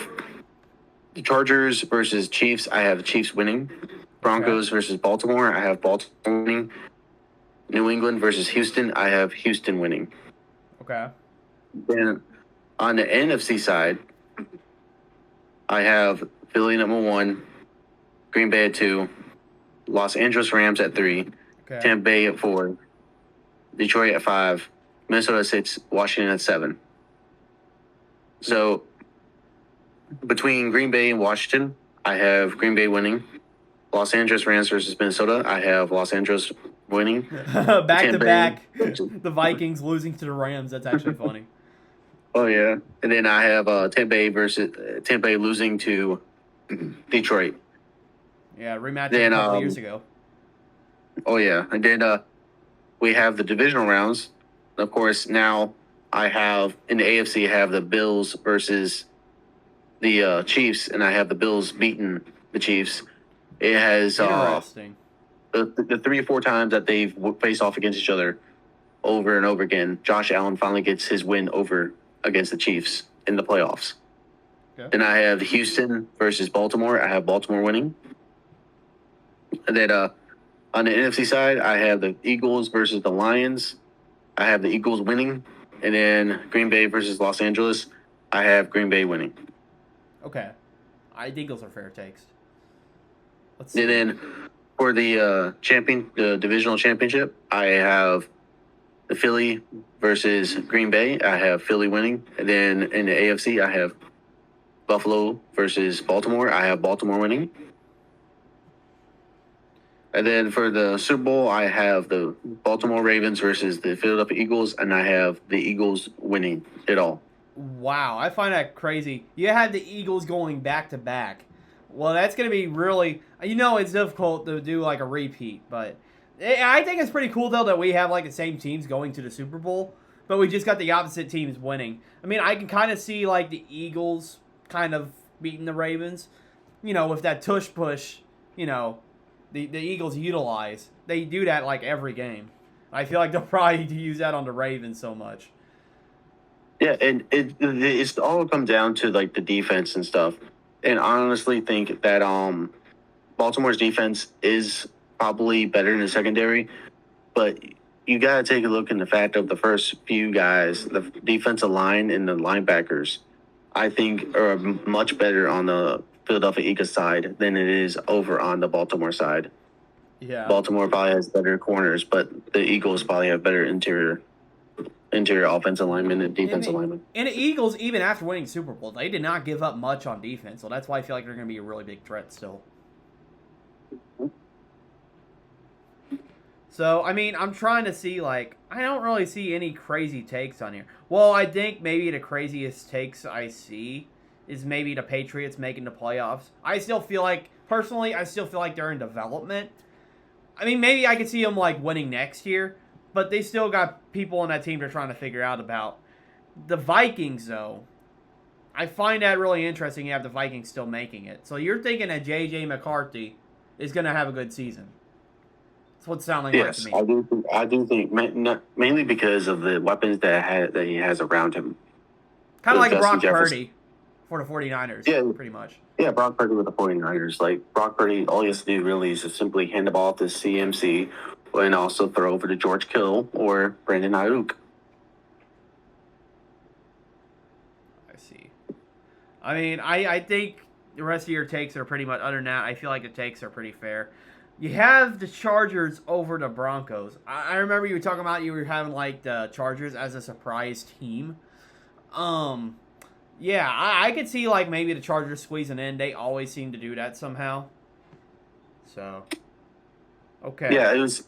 the Chargers versus Chiefs. I have the Chiefs winning. Broncos versus Baltimore. I have Baltimore winning. New England versus Houston. I have Houston winning. Okay. Then on the NFC side, I have Philly number 1, Green Bay at 2, Los Angeles Rams at 3, Okay. Tampa Bay at 4, Detroit at 5, Minnesota at 6, Washington at 7. So between Green Bay and Washington, I have Green Bay winning. Los Angeles Rams versus Minnesota, I have Los Angeles winning. Back to back, the Vikings losing to the Rams. That's actually funny. Oh yeah, and then I have Tampa Bay losing to Detroit. Yeah, rematch Then, a couple years ago. Oh yeah, and then we have the divisional rounds. Of course, now I have in the AFC I have the Bills versus the Chiefs, and I have the Bills beating the Chiefs. It has Interesting. The 3 or 4 times that they've faced off against each other over and over again. Josh Allen finally gets his win over against the Chiefs in the playoffs. Okay. Then I have Houston versus Baltimore. I have Baltimore winning. And then on the NFC side, I have the Eagles versus the Lions. I have the Eagles winning. And then Green Bay versus Los Angeles. I have Green Bay winning. Okay. I think those are fair takes. Let's see. And then for the divisional championship, I have the Philly versus Green Bay. I have Philly winning. And then in the AFC, I have Buffalo versus Baltimore. I have Baltimore winning. And then for the Super Bowl, I have the Baltimore Ravens versus the Philadelphia Eagles, and I have the Eagles winning it all. Wow, I find that crazy. You had the Eagles going back to back. Well, that's going to be really... it's difficult to do like a repeat, but I think it's pretty cool, though, that we have like the same teams going to the Super Bowl, but we just got the opposite teams winning. I mean, I can kind of see like the Eagles kind of beating the Ravens, with that tush push, the Eagles utilize. They do that like every game. I feel like they'll probably use that on the Ravens so much. Yeah, and it's all come down to like the defense and stuff. And I honestly think that Baltimore's defense is probably better in the secondary, but you got to take a look in the fact of the first few guys, the defensive line and the linebackers, I think are much better on the Philadelphia Eagles side than it is over on the Baltimore side. Yeah. Baltimore probably has better corners, but the Eagles probably have better interior offensive linemen and defensive linemen. And the Eagles, even after winning Super Bowl, they did not give up much on defense, so that's why I feel like they're going to be a really big threat still. So, I mean, I'm trying to see, I don't really see any crazy takes on here. Well, I think maybe the craziest takes I see is maybe the Patriots making the playoffs. I still feel like, personally, they're in development. I mean, maybe I could see them like winning next year, but they still got people on that team they're trying to figure out about. The Vikings, though, I find that really interesting. You have the Vikings still making it. So you're thinking that J.J. McCarthy is going to have a good season. That's what it's sounding like to Yes, me. I do think mainly because of the weapons that he has around him. Kind of like Justin Brock Jefferson. Purdy for the 49ers, Yeah, pretty much. yeah, Brock Purdy with the 49ers. Like, Brock Purdy, all he has to do really is just simply hand the ball to CMC and also throw over to George Kittle or Brandon Ayuk. I see. I mean, I think the rest of your takes are pretty much, other than that, I feel like the takes are pretty fair. You have the Chargers over the Broncos. I remember you were talking about you were having like the Chargers as a surprise team. Yeah, I could see like maybe the Chargers squeezing in. They always seem to do that somehow. So, okay. Yeah, it was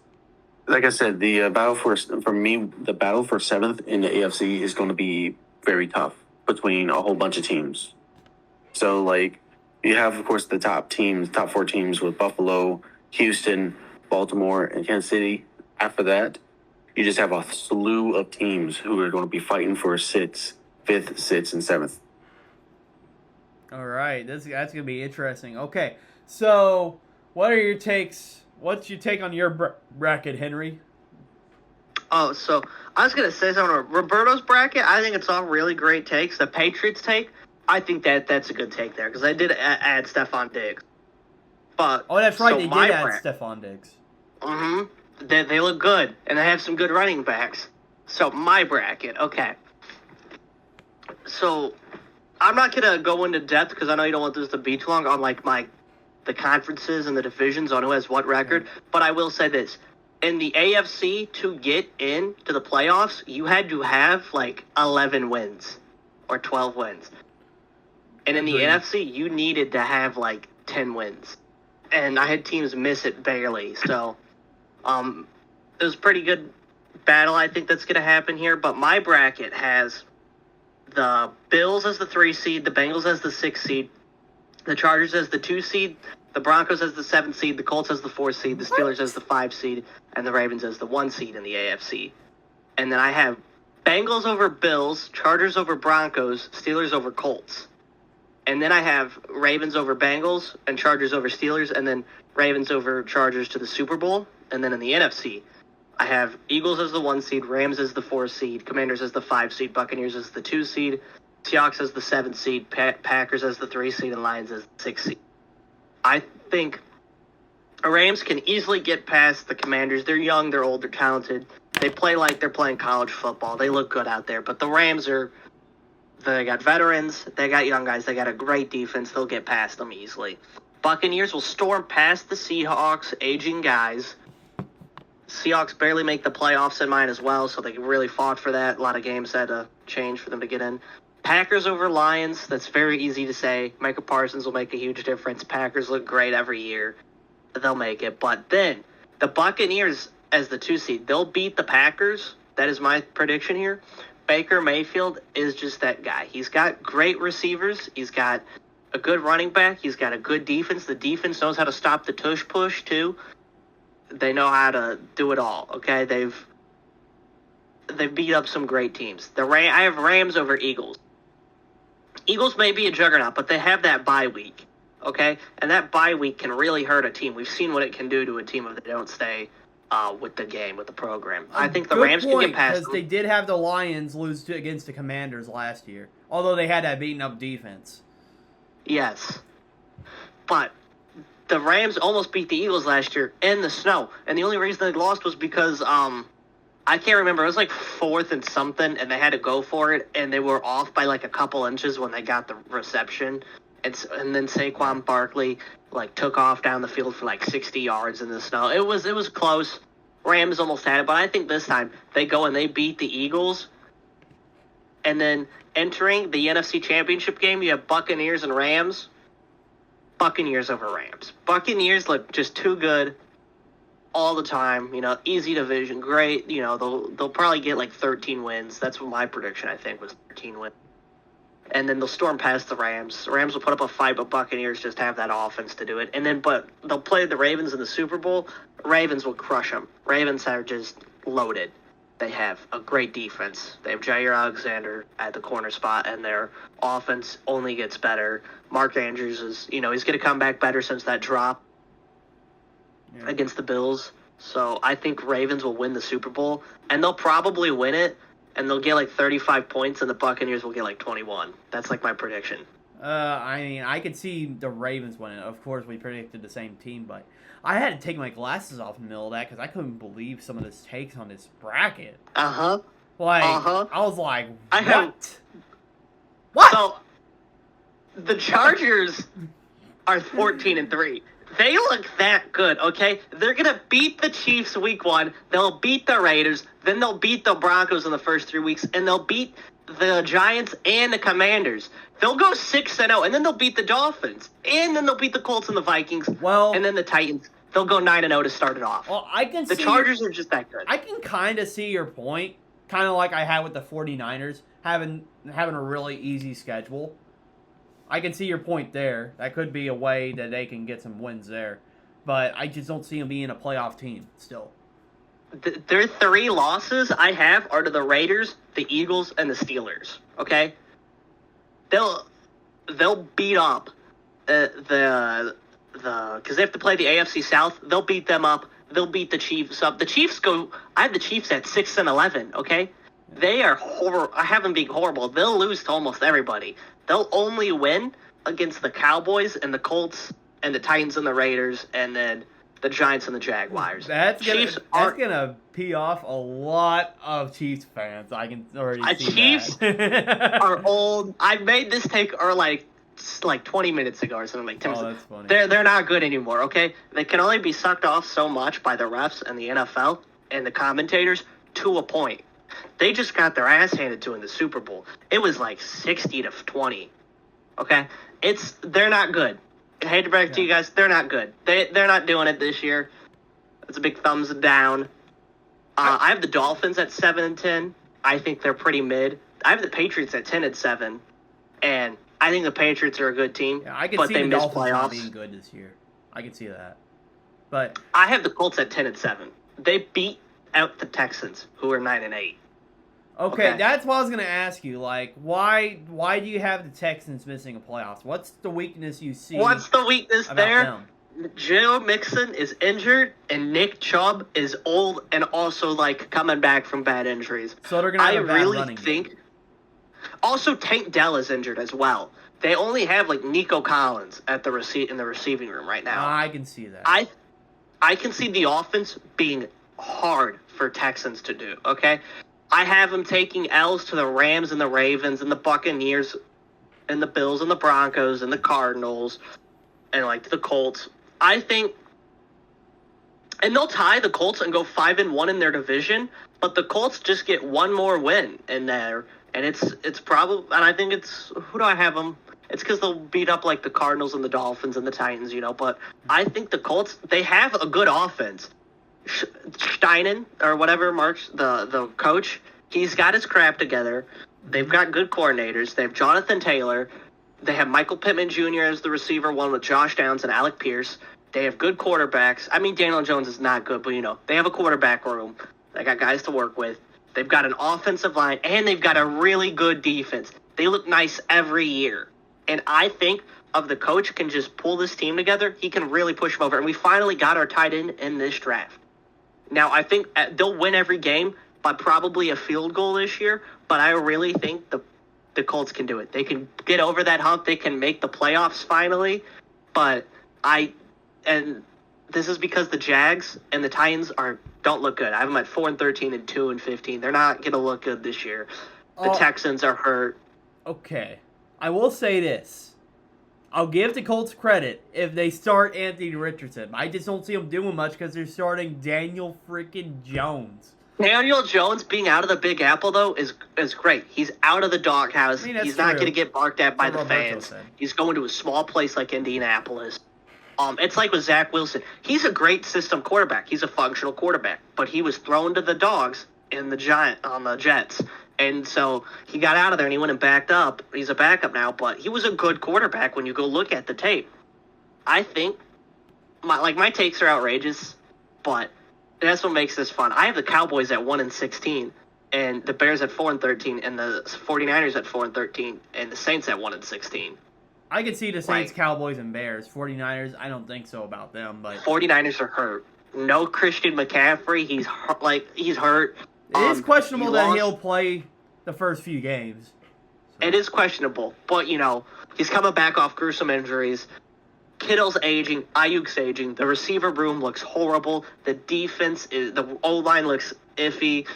like I said, the battle the battle for seventh in the AFC is going to be very tough between a whole bunch of teams. So, like, you have, of course, the top four teams with Buffalo, Houston, Baltimore, and Kansas City. After that, you just have a slew of teams who are going to be fighting for fifth, sixth, and seventh. All right, that's gonna be interesting. Okay, so what are your takes? What's your take on your bracket, Henry? Oh, so I was gonna say something on Roberto's bracket. I think it's all really great takes. The Patriots take, I think that's a good take there because I did add Stephon Diggs. But Oh, that's right, so they my did add Stephon Diggs. Mm-hmm. They look good, and they have some good running backs. So my bracket, okay. So I'm not gonna go into depth because I know you don't want this to be too long on like the conferences and the divisions on who has what record. But I will say this: in the AFC, to get into the playoffs, you had to have like 11 wins or 12 wins, and in the Agreed. NFC, you needed to have like 10 wins, and I had teams miss it barely. So, it was a pretty good battle. I think that's gonna happen here. But my bracket has the Bills as the 3 seed, the Bengals as the 6 seed, the Chargers as the 2 seed, the Broncos as the 7 seed, the Colts as the 4 seed, the Steelers as the 5 seed, and the Ravens as the 1 seed in the AFC. And then I have Bengals over Bills, Chargers over Broncos, Steelers over Colts. And then I have Ravens over Bengals and Chargers over Steelers, and then Ravens over Chargers to the Super Bowl. And then in the NFC, I have Eagles as the 1 seed, Rams as the 4 seed, Commanders as the 5 seed, Buccaneers as the 2 seed, Seahawks as the 7 seed, Packers as the 3 seed, and Lions as the 6 seed. I think Rams can easily get past the Commanders. They're young, they're old, they're talented. They play like they're playing college football. They look good out there. But the Rams they got veterans, they got young guys, they got a great defense. They'll get past them easily. Buccaneers will storm past the Seahawks, aging guys. Seahawks barely make the playoffs in mine as well, so they really fought for that. A lot of games had to change for them to get in. Packers over Lions, that's very easy to say. Micah Parsons will make a huge difference. Packers look great every year. They'll make it. But then, the Buccaneers as the 2 seed, they'll beat the Packers. That is my prediction here. Baker Mayfield is just that guy. He's got great receivers. He's got a good running back. He's got a good defense. The defense knows how to stop the tush push, too. They know how to do it all. Okay, they've beat up some great teams. I have Rams over Eagles. Eagles may be a juggernaut, but they have that bye week. Okay, and that bye week can really hurt a team. We've seen what it can do to a team if they don't stay with the game, with the program. I think the Rams can get past them. Because they did have the Lions lose against the Commanders last year, although they had that beaten up defense. Yes, but the Rams almost beat the Eagles last year in the snow, and the only reason they lost was because I can't remember. It was like 4th and something, and they had to go for it, and they were off by like a couple inches when they got the reception, and then Saquon Barkley like took off down the field for like 60 yards in the snow. It was close. Rams almost had it, but I think this time they go and they beat the Eagles, and then entering the NFC Championship game, you have Buccaneers and Rams. Buccaneers over Rams. Buccaneers look just too good all the time. Easy division, great. They'll probably get like 13 wins. That's what my prediction, I think, was 13 wins. and then they'll storm past the Rams. The Rams will put up a fight, but Buccaneers just have that offense to do it. And then, but they'll play the Ravens in the Super Bowl. Ravens will crush them. Ravens are just loaded. They have a great defense. They have Jair Alexander at the corner spot, and their offense only gets better. Mark Andrews is, he's going to come back better since that drop against the Bills. So I think Ravens will win the Super Bowl, and they'll probably win it, and they'll get like 35 points, and the Buccaneers will get like 21. That's like my prediction. I mean, I could see the Ravens winning. Of course, we predicted the same team, but I had to take my glasses off in the middle of that because I couldn't believe some of the takes on this bracket. Uh-huh. Like, Uh-huh. I was like, what? What? So, the Chargers are 14-3. They look that good, okay? They're going to beat the Chiefs week 1. They'll beat the Raiders. Then they'll beat the Broncos in the first 3 weeks. And they'll beat the Giants and the Commanders. They'll go 6-0. And then they'll beat the Dolphins. And then they'll beat the Colts and the Vikings. Well, and then the Titans. They'll go 9-0 to start it off. Well, I can the see Chargers are just that good. I can kind of see your point. Kind of like I had with the 49ers. Having a really easy schedule. I can see your point there. That could be a way that they can get some wins there. But I just don't see them being a playoff team still. Their 3 losses I have are to the Raiders, the Eagles, and the Steelers. Okay? They'll beat up the because they have to play the AFC South. They'll beat them up. They'll beat the Chiefs up. The Chiefs I have the Chiefs at 6-11. Okay? They are horrible. I have them being horrible. They'll lose to almost everybody. They'll only win against the Cowboys and the Colts and the Titans and the Raiders and then the Giants and the Jaguars. That's gonna pee off a lot of Chiefs fans. I can already see Chiefs that. are old. I made this take like 20 minutes ago or something. That's funny. They're not good anymore. Okay, they can only be sucked off so much by the refs and the NFL and the commentators to a point. They just got their ass handed to in the Super Bowl. It was like 60-20. Okay, they're not good. I hate to break it to you guys, they're not good. They're not doing it this year. It's a big thumbs down. I have the Dolphins at 7-10. I think they're pretty mid. I have the Patriots at 10-7, and I think the Patriots are a good team. Yeah, I can but see they the miss Dolphins not playoffs. being good this year. I can see that. But I have the Colts at 10-7. They beat out the Texans, who are 9-8. Okay, that's what I was gonna ask you. Like, why do you have the Texans missing a playoffs? What's the weakness you see? What's the weakness about there? them? Joe Mixon is injured, and Nick Chubb is old and also like coming back from bad injuries. So they're gonna have a bad running think. game. Also, Tank Dell is injured as well. They only have like Nico Collins at in the receiving room right now. I can see that. I can see the offense being hard for Texans to do. Okay. I have them taking L's to the Rams and the Ravens and the Buccaneers and the Bills and the Broncos and the Cardinals and like the Colts. I think, and they'll tie the Colts and go 5-1 in their division, but the Colts just get one more win in there, and it's probably, and I think who do I have them? It's because they'll beat up like the Cardinals and the Dolphins and the Titans, but I think the Colts, they have a good offense. Steinen or whatever, Mark's the coach, he's got his crap together. They've got good coordinators. They have Jonathan Taylor. They have Michael Pittman Jr. as the receiver, one with Josh Downs and Alec Pierce. They have good quarterbacks. I mean, Daniel Jones is not good, but they have a quarterback room. They got guys to work with. They've got an offensive line, and they've got a really good defense. They look nice every year. And I think if the coach can just pull this team together, he can really push them over. And we finally got our tight end in this draft. Now, I think they'll win every game by probably a field goal this year, but I really think the Colts can do it. They can get over that hump. They can make the playoffs finally. But this is because the Jags and the Titans don't look good. I have them at 4-13 and 2-15. They're not going to look good this year. The Texans are hurt. Okay. I will say this. I'll give the Colts credit if they start Anthony Richardson. I just don't see them doing much because they're starting Daniel freaking Jones. Daniel Jones being out of the Big Apple, though, is great. He's out of the doghouse. He's not going to get barked at by the fans. He's going to a small place like Indianapolis. It's like with Zach Wilson. He's a great system quarterback. He's a functional quarterback. But he was thrown to the dogs on the Jets. And so he got out of there and he went and backed up. He's a backup now, but he was a good quarterback when you go look at the tape. I think my takes are outrageous, but that's what makes this fun. I have the Cowboys at 1-16, and the Bears at 4-13, and the 49ers at 4-13, and the Saints at 1-16. I could see the Saints, Cowboys, and Bears. 49ers, I don't think so about them, but 49ers are hurt. No Christian McCaffrey. He's hurt. It is questionable that he'll play the first few games. So. It is questionable, but he's coming back off gruesome injuries. Kittle's aging, Ayuk's aging. The receiver room looks horrible. The O-line looks iffy,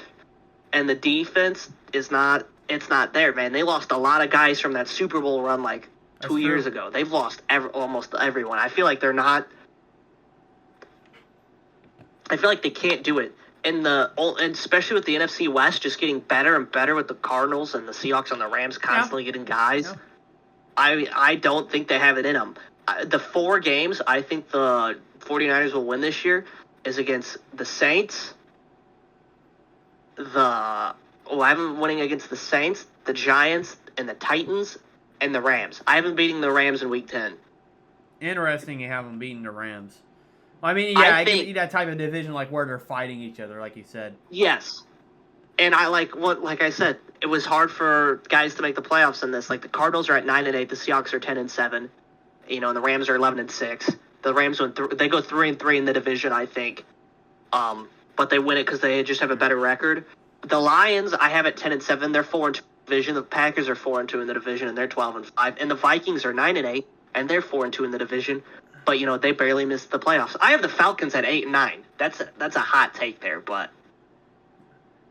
and the defense is not. It's not there, man. They lost a lot of guys from that Super Bowl run like 2 years ago. They've lost almost everyone. I feel like they're not. I feel like they can't do it. And especially with the NFC West just getting better and better with the Cardinals and the Seahawks and the Rams constantly getting guys. Yeah. I don't think they have it in them. The 4 games I think the 49ers will win this year is against the Saints. I have them winning against the Saints, the Giants, and the Titans, and the Rams. I haven't beaten the Rams in Week 10. Interesting you have them beating the Rams. I mean, yeah, I think that type of division, like where they're fighting each other, like you said. Yes, and like I said, it was hard for guys to make the playoffs in this. Like the Cardinals are at 9-8, the Seahawks are 10-7, and the Rams are 11-6. The Rams they go 3-3 in the division, I think, but they win it because they just have a better record. The Lions, I have at 10-7. They're 4-2 in the division. The Packers are 4-2 in the division, and they're 12-5. And the Vikings are 9-8, and they're 4-2 in the division. But they barely missed the playoffs. I have the Falcons at 8-9. That's a hot take there, but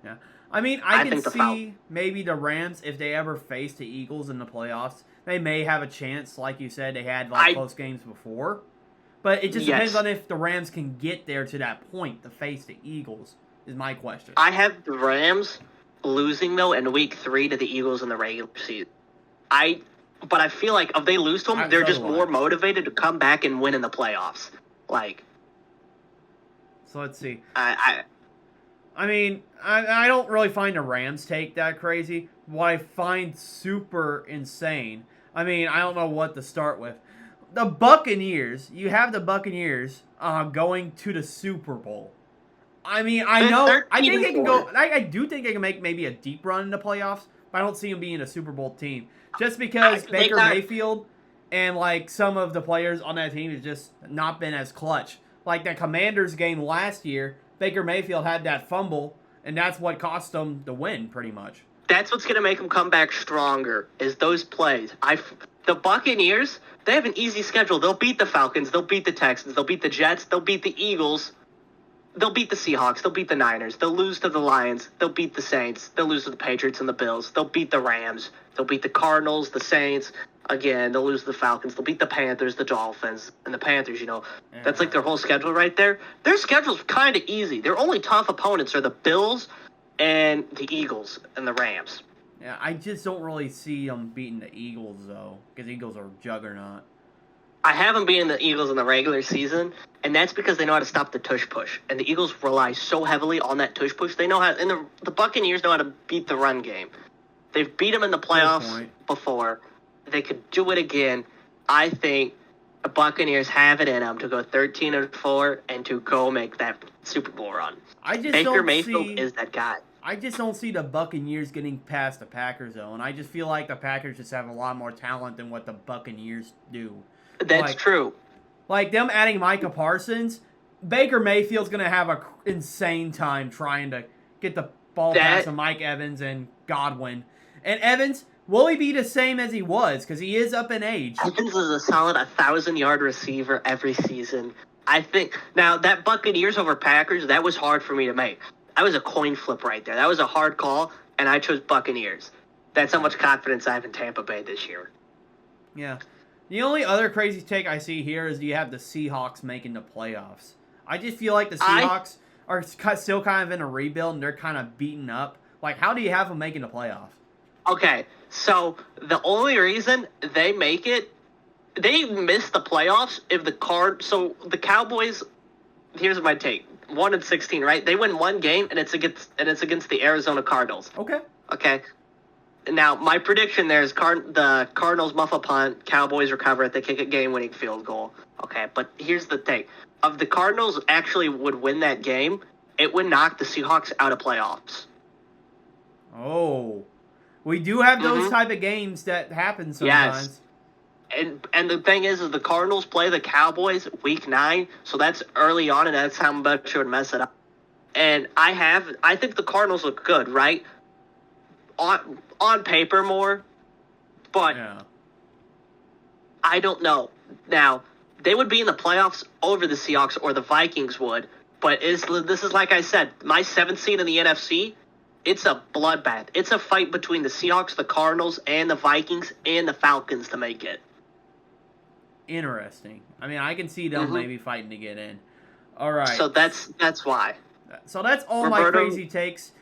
yeah. I mean, I can see maybe the Rams, if they ever face the Eagles in the playoffs, they may have a chance. Like you said, they had close games before, but it just depends on if the Rams can get there to that point to face the Eagles. Is my question. I have the Rams losing though in Week 3 to the Eagles in the regular season. But I feel like if they lose to them, they're just more motivated to come back and win in the playoffs. So let's see. I mean, I don't really find the Rams take that crazy. What I find super insane, I mean, I don't know what to start with. The Buccaneers, you have the Buccaneers going to the Super Bowl. I mean, I think they can go. I do think they can make maybe a deep run in the playoffs, but I don't see them being a Super Bowl team. Just because Baker Mayfield and some of the players on that team has just not been as clutch. Like the Commanders game last year, Baker Mayfield had that fumble, and that's what cost them the win, pretty much. That's what's going to make them come back stronger, is those plays. The Buccaneers, they have an easy schedule. They'll beat the Falcons, they'll beat the Texans, they'll beat the Jets, they'll beat the Eagles, they'll beat the Seahawks, they'll beat the Niners, they'll lose to the Lions, they'll beat the Saints, they'll lose to the Patriots and the Bills, they'll beat the Rams, they'll beat the Cardinals, the Saints, again, they'll lose to the Falcons, they'll beat the Panthers, the Dolphins, and the Panthers, That's their whole schedule right there. Their schedule's kind of easy. Their only tough opponents are the Bills and the Eagles and the Rams. Yeah, I just don't really see them beating the Eagles, though, because the Eagles are a juggernaut. I haven't beaten the Eagles in the regular season, and that's because they know how to stop the tush push. And the Eagles rely so heavily on that tush push. They know how, and the Buccaneers know how to beat the run game. They've beat them in the playoffs before. They could do it again. I think the Buccaneers have it in them to go 13-4 and to go make that Super Bowl run. Baker Mayfield is that guy. I just don't see the Buccaneers getting past the Packers, though, and I just feel like the Packers just have a lot more talent than what the Buccaneers do. That's true. Like them adding Micah Parsons, Baker Mayfield's going to have an insane time trying to get the ball past Mike Evans and Godwin. And Evans, will he be the same as he was? Because he is up in age. Evans is a solid 1,000-yard receiver every season. I think, now that Buccaneers over Packers, that was hard for me to make. That was a coin flip right there. That was a hard call, and I chose Buccaneers. That's how much confidence I have in Tampa Bay this year. Yeah. The only other crazy take I see here is you have the Seahawks making the playoffs. I just feel like the Seahawks are still kind of in a rebuild, and they're kind of beaten up. Like, how do you have them making the playoffs? Okay, so the only reason they make it, they miss the playoffs if so the Cowboys, here's my take. 1-16, right? They win one game, and it's against the Arizona Cardinals. Okay. Okay. Now, my prediction there is the Cardinals muff a punt, Cowboys recover it, they kick a game-winning field goal. Okay, but here's the thing. If the Cardinals actually would win that game, it would knock the Seahawks out of playoffs. Oh. We do have those Mhm. type of games that happen Yes. sometimes. And the thing is the Cardinals play the Cowboys week 9, so that's early on, and that's how much it would mess it up. And I think the Cardinals look good, right? On paper more, but Yeah. I don't know. Now, they would be in the playoffs over the Seahawks, or the Vikings would, but this is like I said, my 7th seed in the NFC, it's a bloodbath. It's a fight between the Seahawks, the Cardinals, and the Vikings, and the Falcons to make it. Interesting. I mean, I can see them Mhm. maybe fighting to get in. All right. So that's why. So that's all Roberto? my crazy takes.